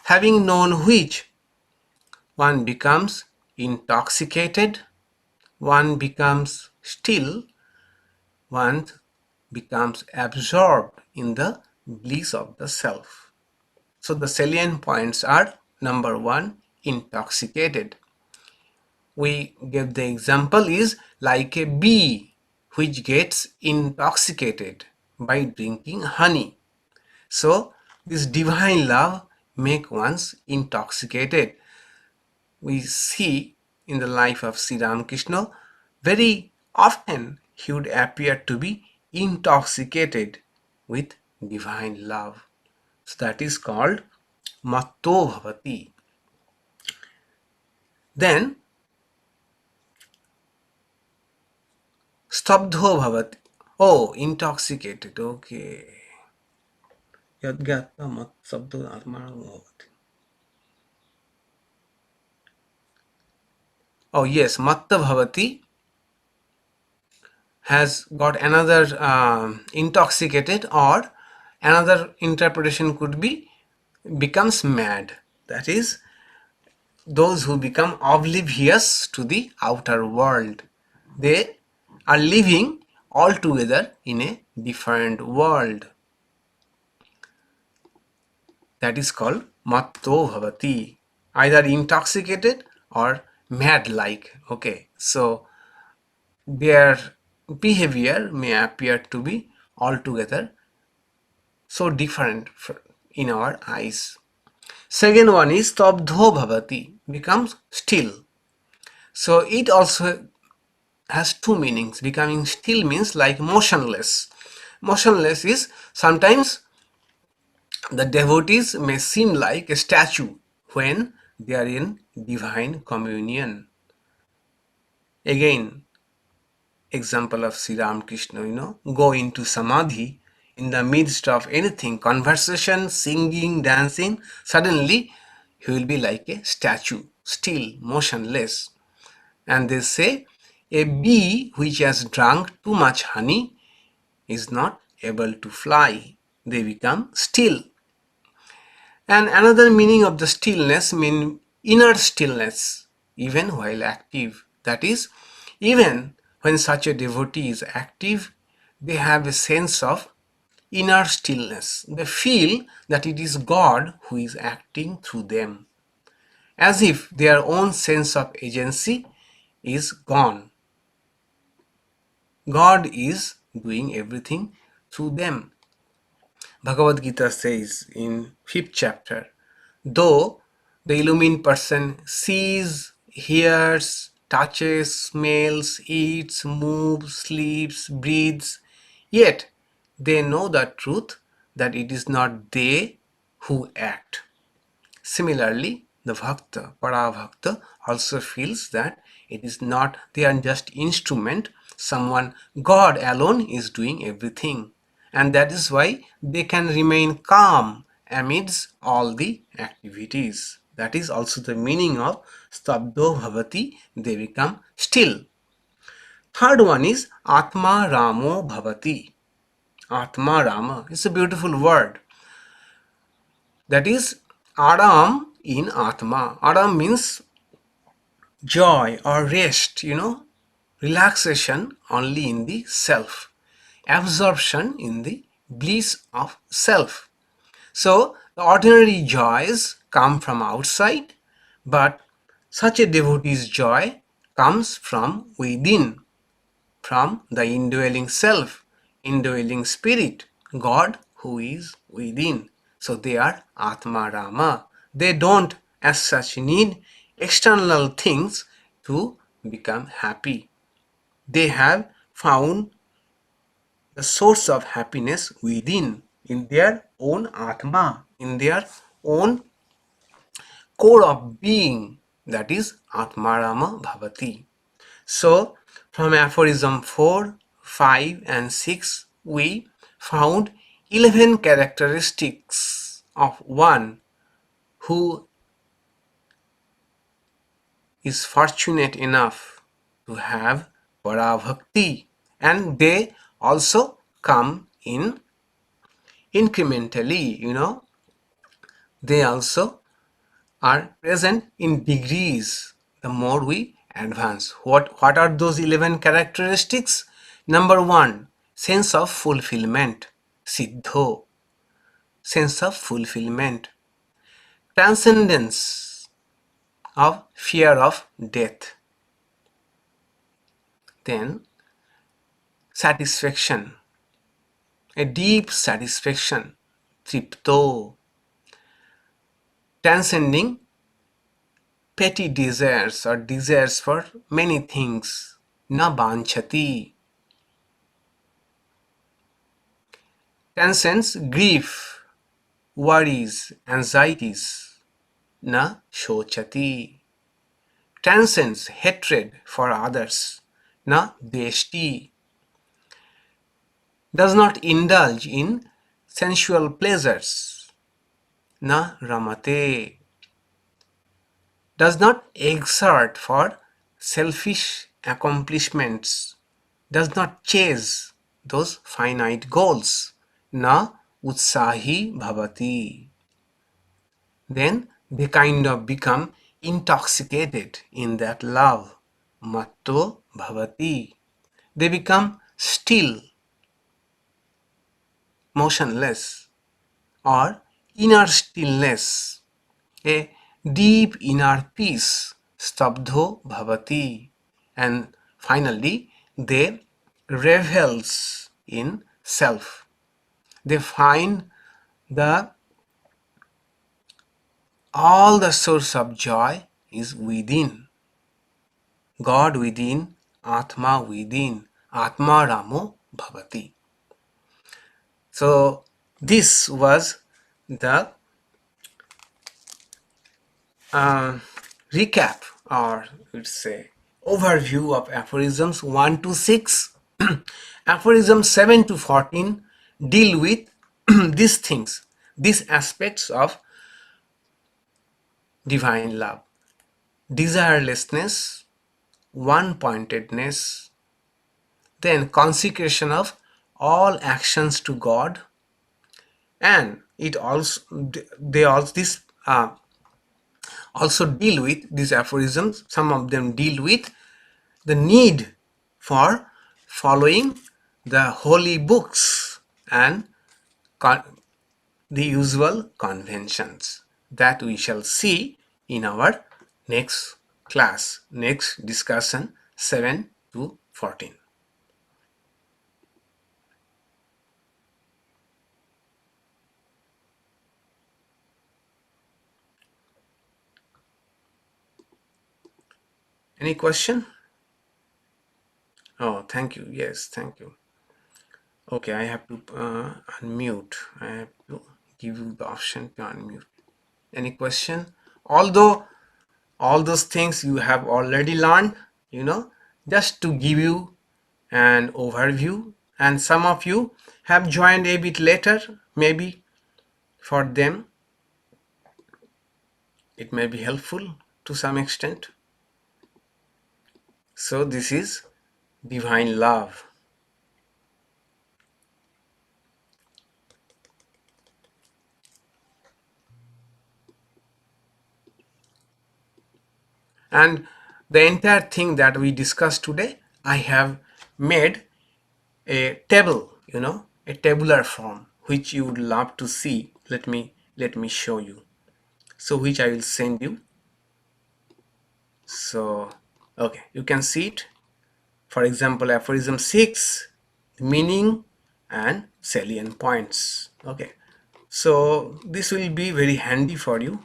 Having known which, one becomes intoxicated, one becomes still, one becomes absorbed in the bliss of the self. So the salient points are: number one, intoxicated. We give the example is like a bee which gets intoxicated by drinking honey. So this divine love make one's intoxicated. We see in the life of Sri Ramakrishna, very often he would appear to be intoxicated with divine love. So that is called Matto Bhavati. Then Stabdho Bhavati. Oh, intoxicated. Okay. Yadgatva mat sabdo atmana bhavati. Oh yes, Matta Bhavati has got another intoxicated, or another interpretation could be becomes mad. That is, those who become oblivious to the outer world. They are living altogether in a different world. That is called Matto Bhavati. Either intoxicated or mad-like. Okay, so their behavior may appear to be altogether so different in our eyes. Second one is Stabdho Bhavati, becomes still. So it also has two meanings. Becoming still means like motionless. Motionless is sometimes the devotees may seem like a statue when they are in divine communion. Again, example of Sri Ramakrishna, go into samadhi in the midst of anything, conversation, singing, dancing, suddenly he will be like a statue, still, motionless. And they say, a bee which has drunk too much honey is not able to fly. They become still. And another meaning of the stillness means inner stillness, even while active. That is, even when such a devotee is active, they have a sense of inner stillness. They feel that it is God who is acting through them, as if their own sense of agency is gone. God is doing everything through them. Bhagavad Gita says in 5th chapter, though the illumined person sees, hears, touches, smells, eats, moves, sleeps, breathes, yet they know the truth that it is not they who act. Similarly, the Bhakta, Parabhakta also feels that it is not, they are just instrument, someone, God alone is doing everything. And that is why they can remain calm amidst all the activities. That is also the meaning of Stabdo Bhavati, they become still. Third one is Atma Ramo Bhavati. Atma Rama is a beautiful word. That is Aram in Atma. Aram means joy or rest, relaxation only in the self, absorption in the bliss of self. So the ordinary joys come from outside, but such a devotee's joy comes from within, from the indwelling self, indwelling spirit, God who is within. So they are Atma Rama. They don't as such need external things to become happy. They have found the source of happiness within, in their own Atma, in their own core of being, that is Atmarama Bhavati. So, from aphorism 4, 5 and 6, we found 11 characteristics of one who is fortunate enough to have Parabhakti, and they also come in incrementally, they also are present in degrees the more we advance. What are those 11 characteristics? Number 1, sense of fulfillment, siddho, sense of fulfillment. Transcendence of fear of death. Then satisfaction, a deep satisfaction, tripto, transcending petty desires or desires for many things, na banchati, transcends grief, worries, anxieties, na shochati, transcends hatred for others, na deshti, does not indulge in sensual pleasures, na ramate, does not exert for selfish accomplishments, does not chase those finite goals, na utsahi bhavati. Then they kind of become intoxicated in that love, matto bhavati. They become still, motionless, or inner stillness, a deep inner peace, stabdho bhavati. And finally, they revels in self. They find the all the source of joy is within, God within, Atma within, Atma Ramo Bhavati. So this was the recap, or let's say overview of aphorisms 1 to 6. Aphorisms 7 to 14 deal with these things, these aspects of divine love: desirelessness, one-pointedness, then consecration of all actions to God, and it also they also this also deal with these aphorisms. Some of them deal with the need for following the holy books and the usual conventions that we shall see in our next class, next discussion 7 to 14. Any question? Oh, thank you. Yes, thank you. Okay, I have to unmute. I have to give you the option to unmute. Any question? Although all those things you have already learned, just to give you an overview, and some of you have joined a bit later, maybe for them it may be helpful to some extent. So this is divine love. And the entire thing that we discussed today, I have made a table, a tabular form, which you would love to see. Let me show you. So which I will send you. So okay, you can see it. For example, aphorism 6, meaning and salient points. Okay, so this will be very handy for you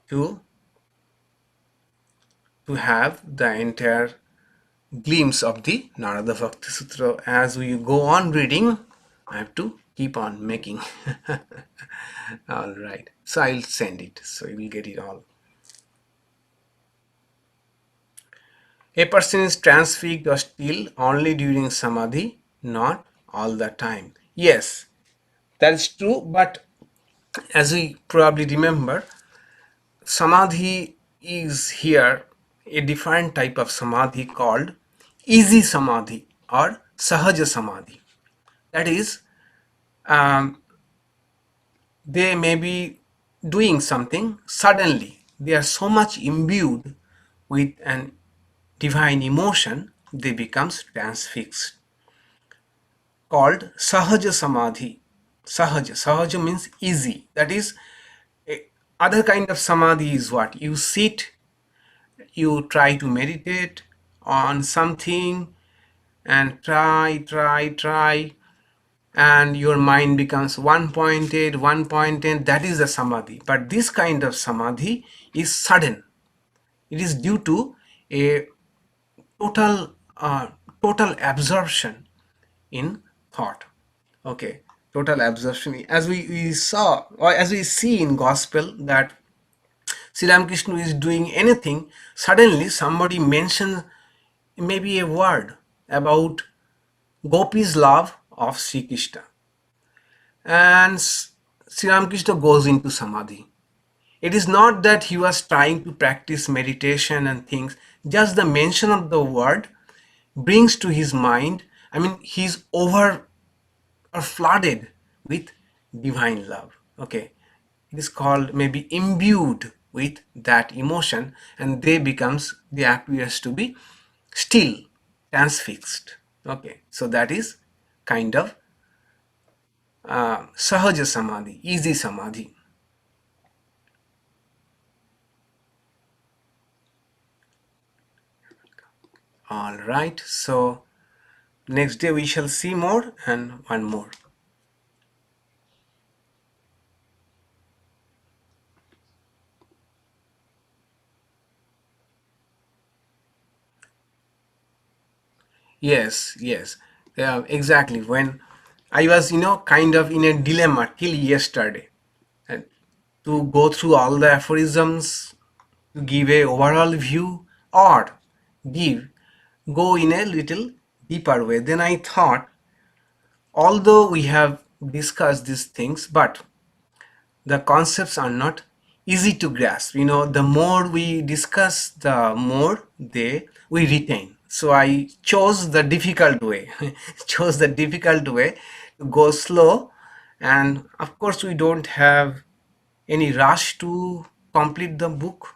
to have the entire glimpse of the Narada Bhakti Sutra. As we go on reading, I have to keep on making. All right, so I'll send it, so you will get it all. A person is transfixed or still only during samadhi, not all the time. Yes, that is true, but as we probably remember, samadhi is here a different type of samadhi called easy samadhi or sahaja samadhi. That is, they may be doing something, suddenly they are so much imbued with an divine emotion, they becomes transfixed, called sahaja samadhi. Sahaja means easy. That is, other kind of samadhi is what? You sit, you try to meditate on something and try, and your mind becomes one-pointed. That is the samadhi. But this kind of samadhi is sudden. It is due to a total total absorption in thought. Okay, total absorption. As we saw, or as we see in gospel, that Sri Ramakrishna is doing anything, suddenly somebody mentions maybe a word about Gopi's love of Sri Krishna, and Sri Ramakrishna goes into samadhi. It is not that he was trying to practice meditation and things, just the mention of the word brings to his mind, he's over or flooded with divine love. Okay, it is called maybe imbued with that emotion, and they appears to be still transfixed. Okay, so that is kind of sahaja samadhi, easy samadhi. All right, so next day we shall see more and one more. Yes, exactly. When I was, kind of in a dilemma till yesterday. And to go through all the aphorisms, to give a overall view, or go in a little deeper way. Then I thought, although we have discussed these things, but the concepts are not easy to grasp. The more we discuss, the more we retain. So I chose the difficult way. Chose the difficult way to go slow, and of course we don't have any rush to complete the book,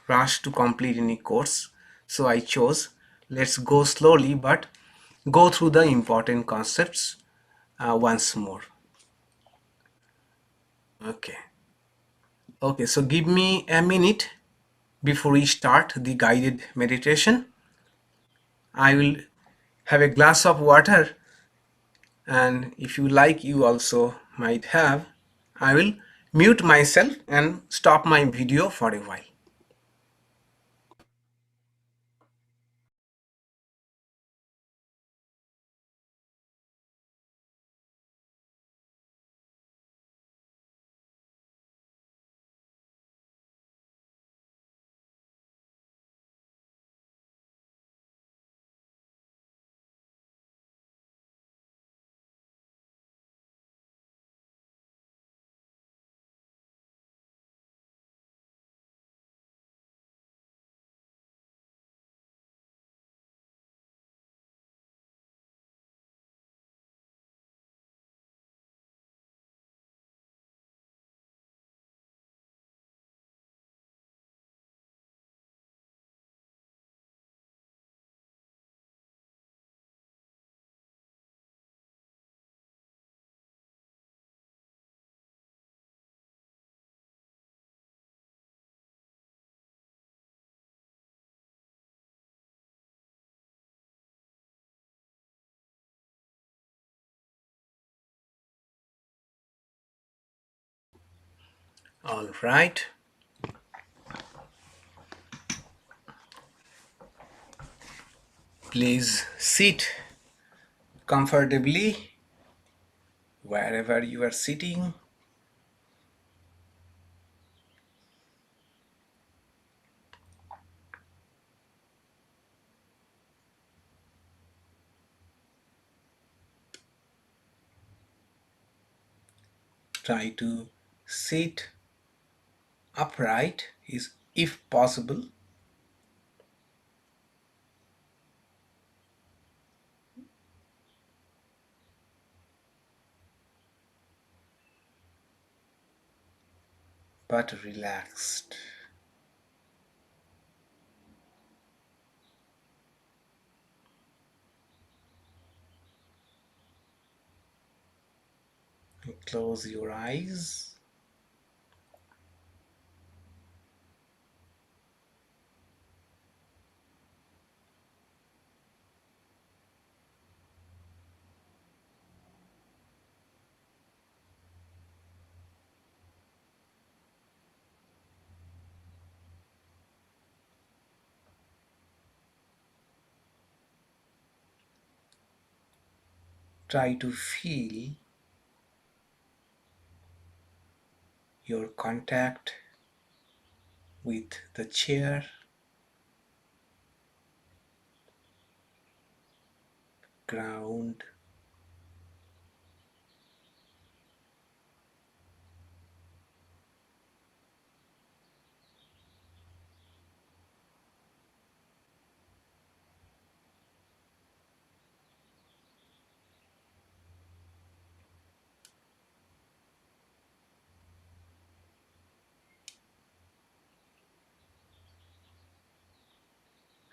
rush to complete any course. So I chose, let's go slowly but go through the important concepts once more. Okay, so give me a minute before we start the guided meditation. I will have a glass of water, and if you like, you also might have. I will mute myself and stop my video for a while. All right. Please sit comfortably wherever you are sitting. Try to sit upright is if possible. But relaxed. Close your eyes. Try to feel your contact with the chair, ground,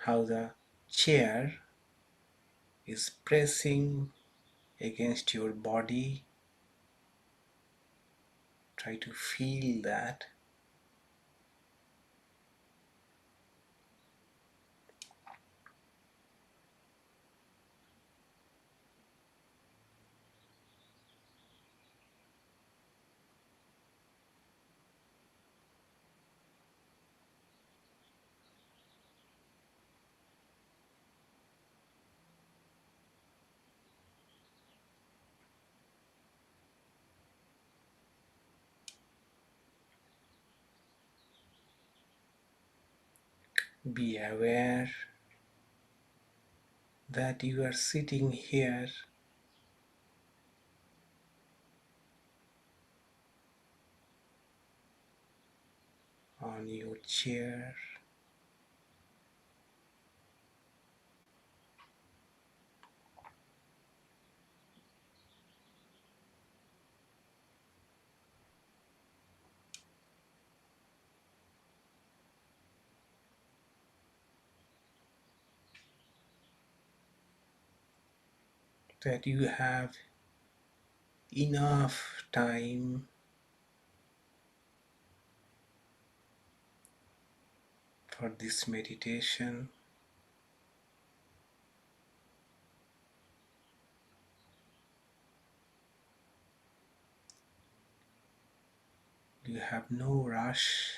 how the chair is pressing against your body. Try to feel that. Be aware that you are sitting here on your chair. That you have enough time for this meditation. You have no rush.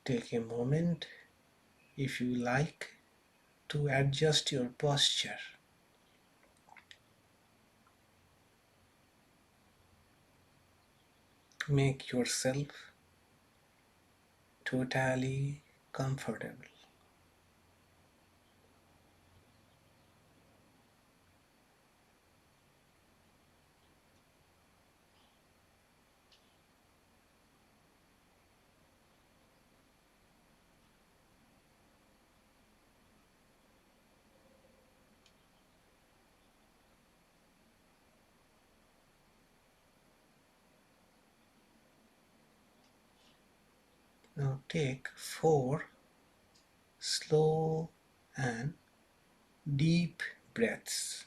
Take a moment, if you like, to adjust your posture. Make yourself totally comfortable. Now take 4 slow and deep breaths.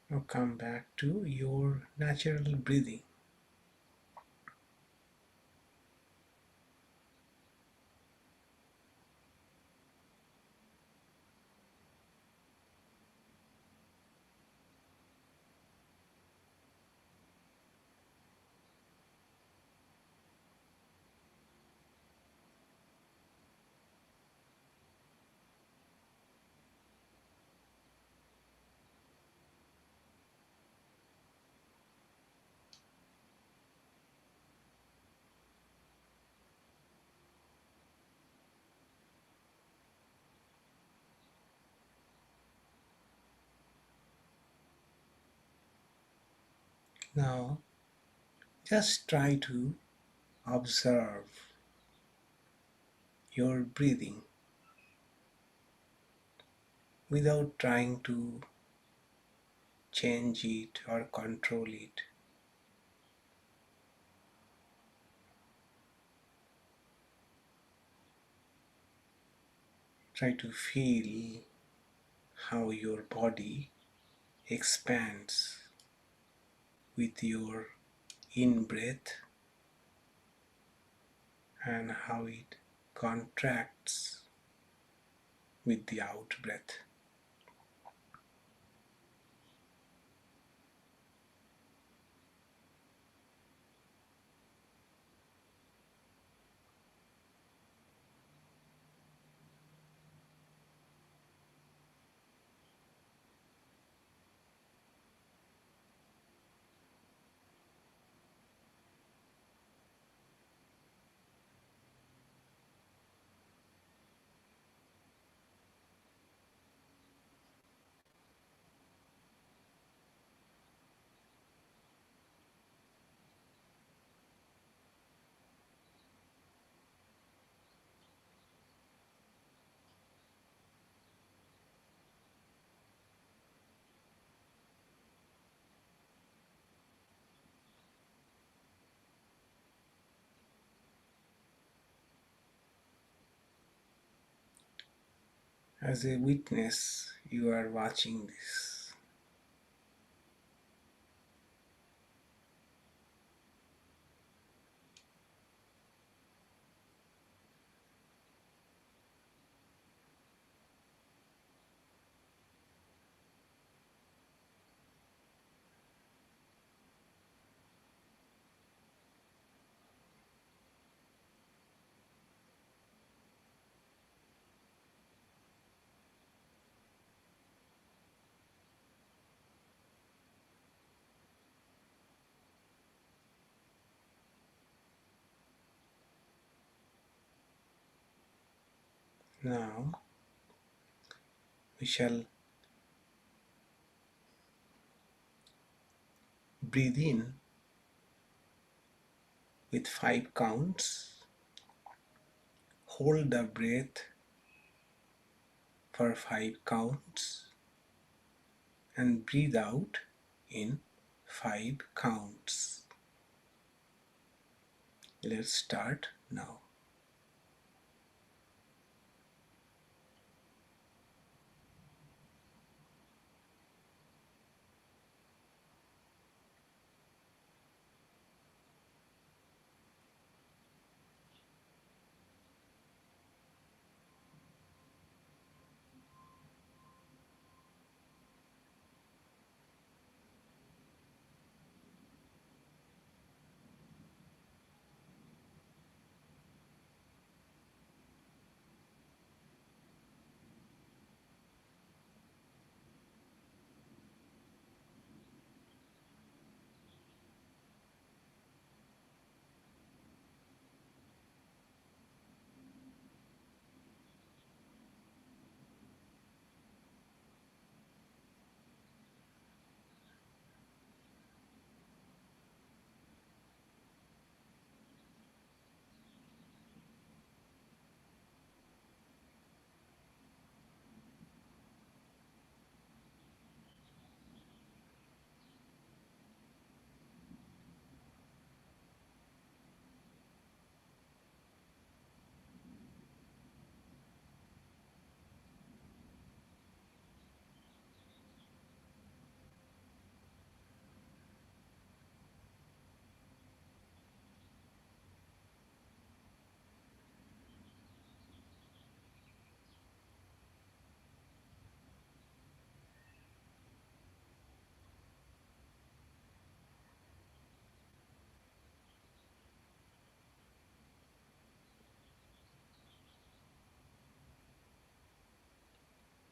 Now come back to your natural breathing. Now just try to observe your breathing without trying to change it or control it. Try to feel how your body expands with your in-breath and how it contracts with the out-breath. As a witness, you are watching this. Now we shall breathe in with 5 counts, hold the breath for 5 counts, and breathe out in 5 counts. Let's start now.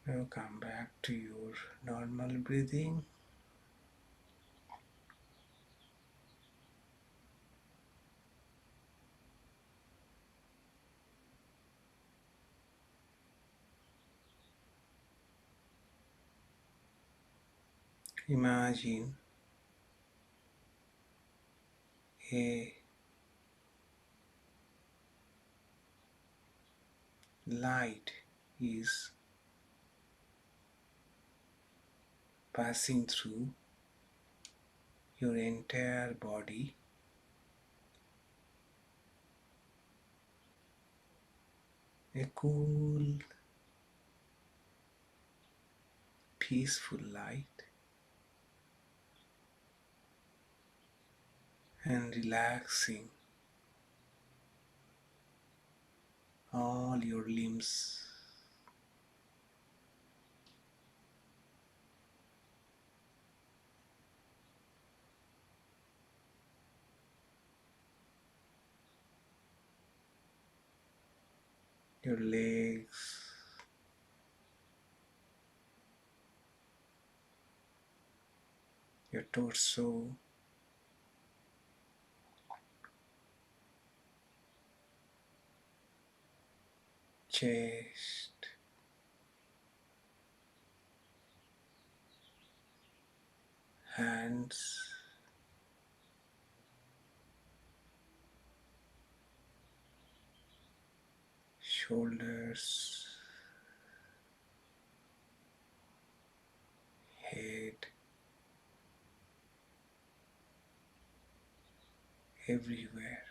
Now come back to your normal breathing. Imagine a light is passing through your entire body. A cool, peaceful light, and relaxing all your limbs. Your legs, your torso, chest, hands, shoulders, head, everywhere.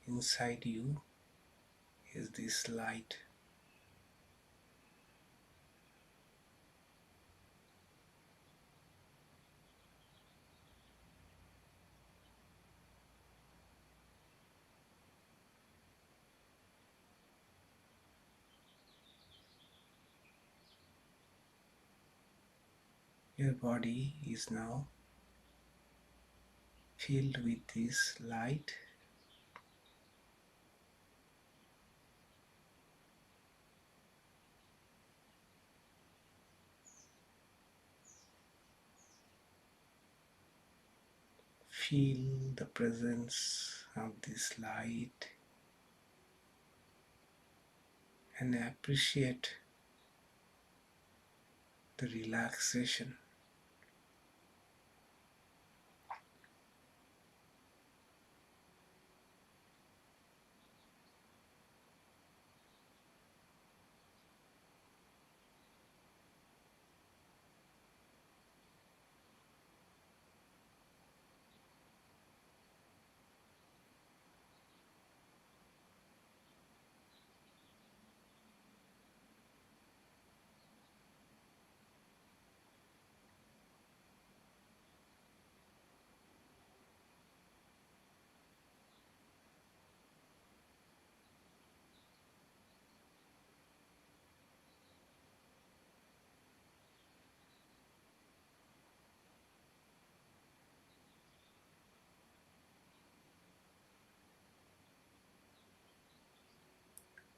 Inside you is this light. Your body is now filled with this light. Feel the presence of this light and appreciate the relaxation.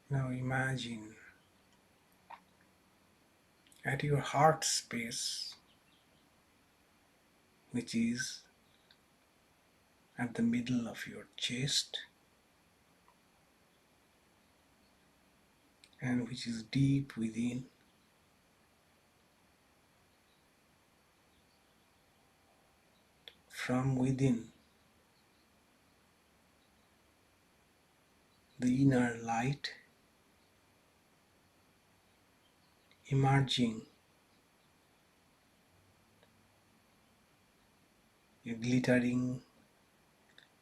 Now imagine at your heart space, which is at the middle of your chest and which is deep within. From within, the inner light emerging, a glittering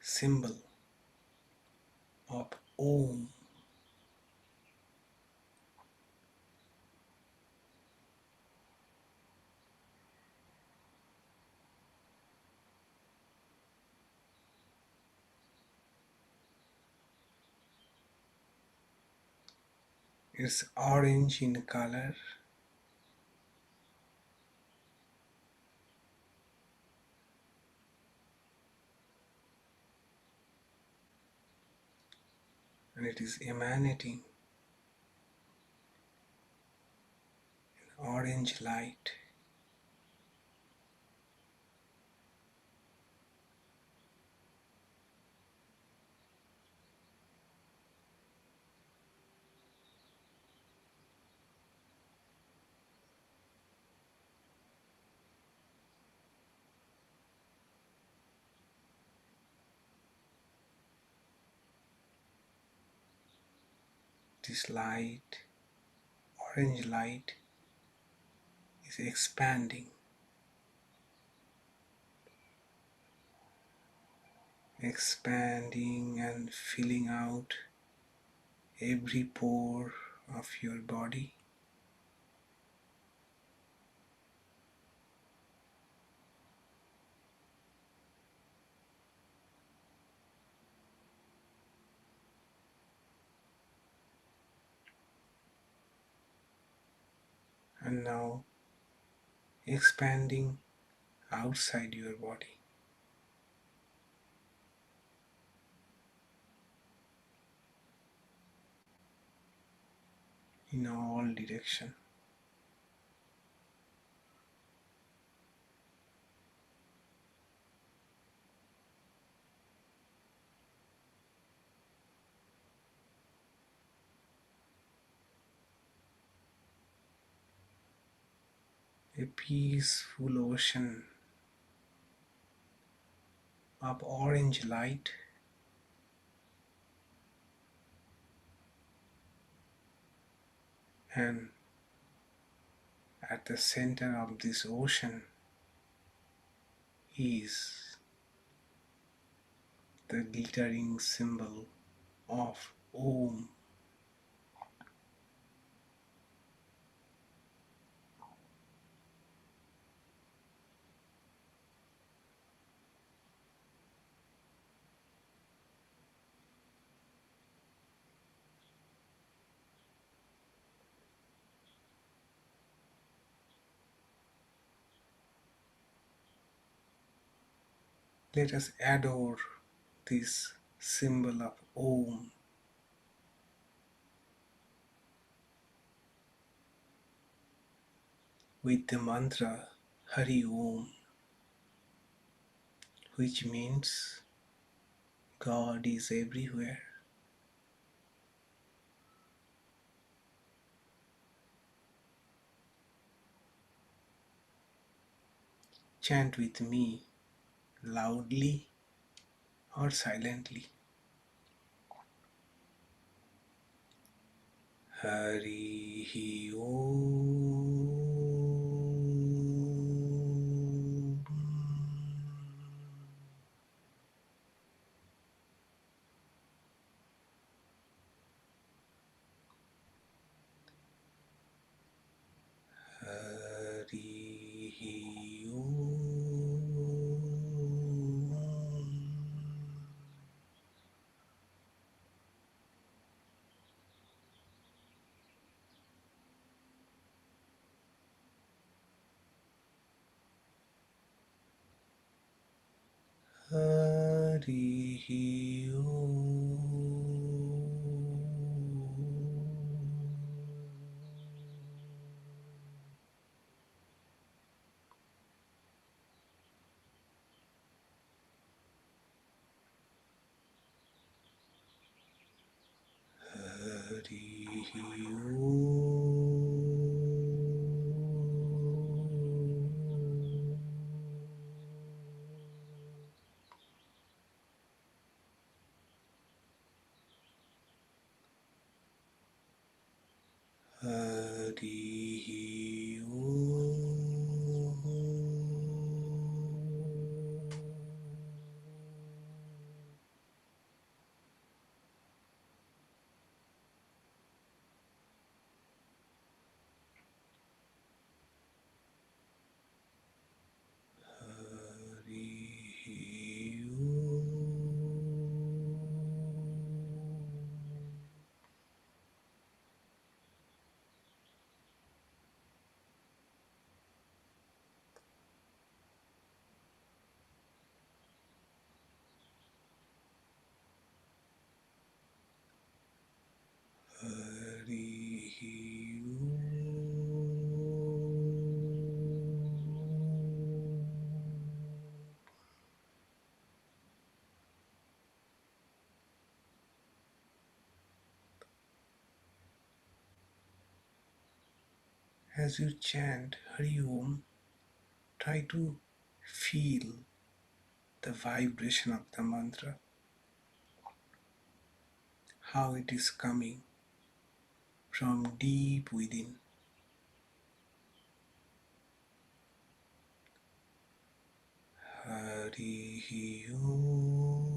symbol of Om. It's orange in color and it is emanating orange light. This light, orange light, is expanding and filling out every pore of your body. And now expanding outside your body in all direction. A peaceful ocean of orange light, and at the center of this ocean is the glittering symbol of Om. Let us adore this symbol of Om with the mantra Hari Om, which means God is everywhere. Chant with me loudly or silently. Hari Om. Hari Om. Hari Hari As you chant Hari Om, try to feel the vibration of the mantra, how it is coming from deep within. Hari Om.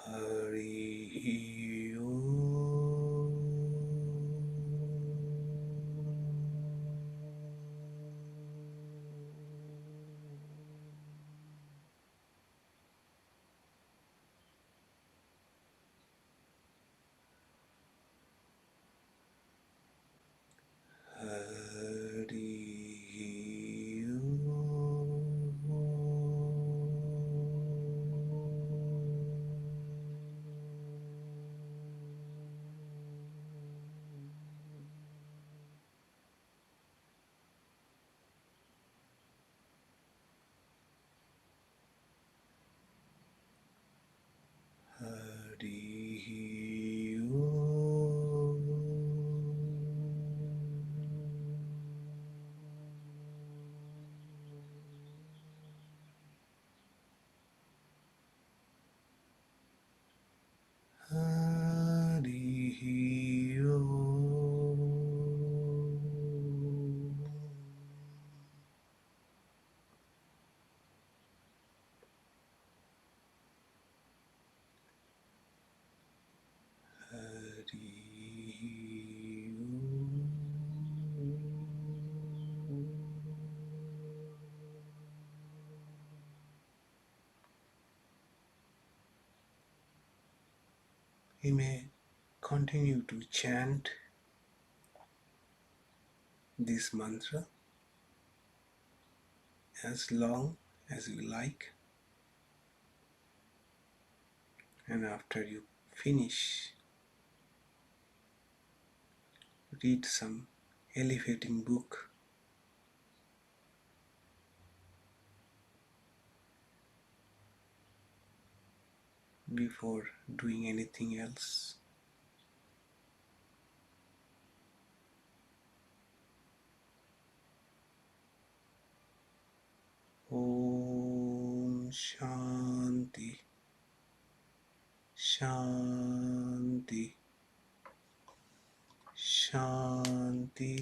Hari Om. we may continue to chant this mantra as long as you like, and after you finish, read some elevating book before doing anything else. Om Shanti Shanti Shanti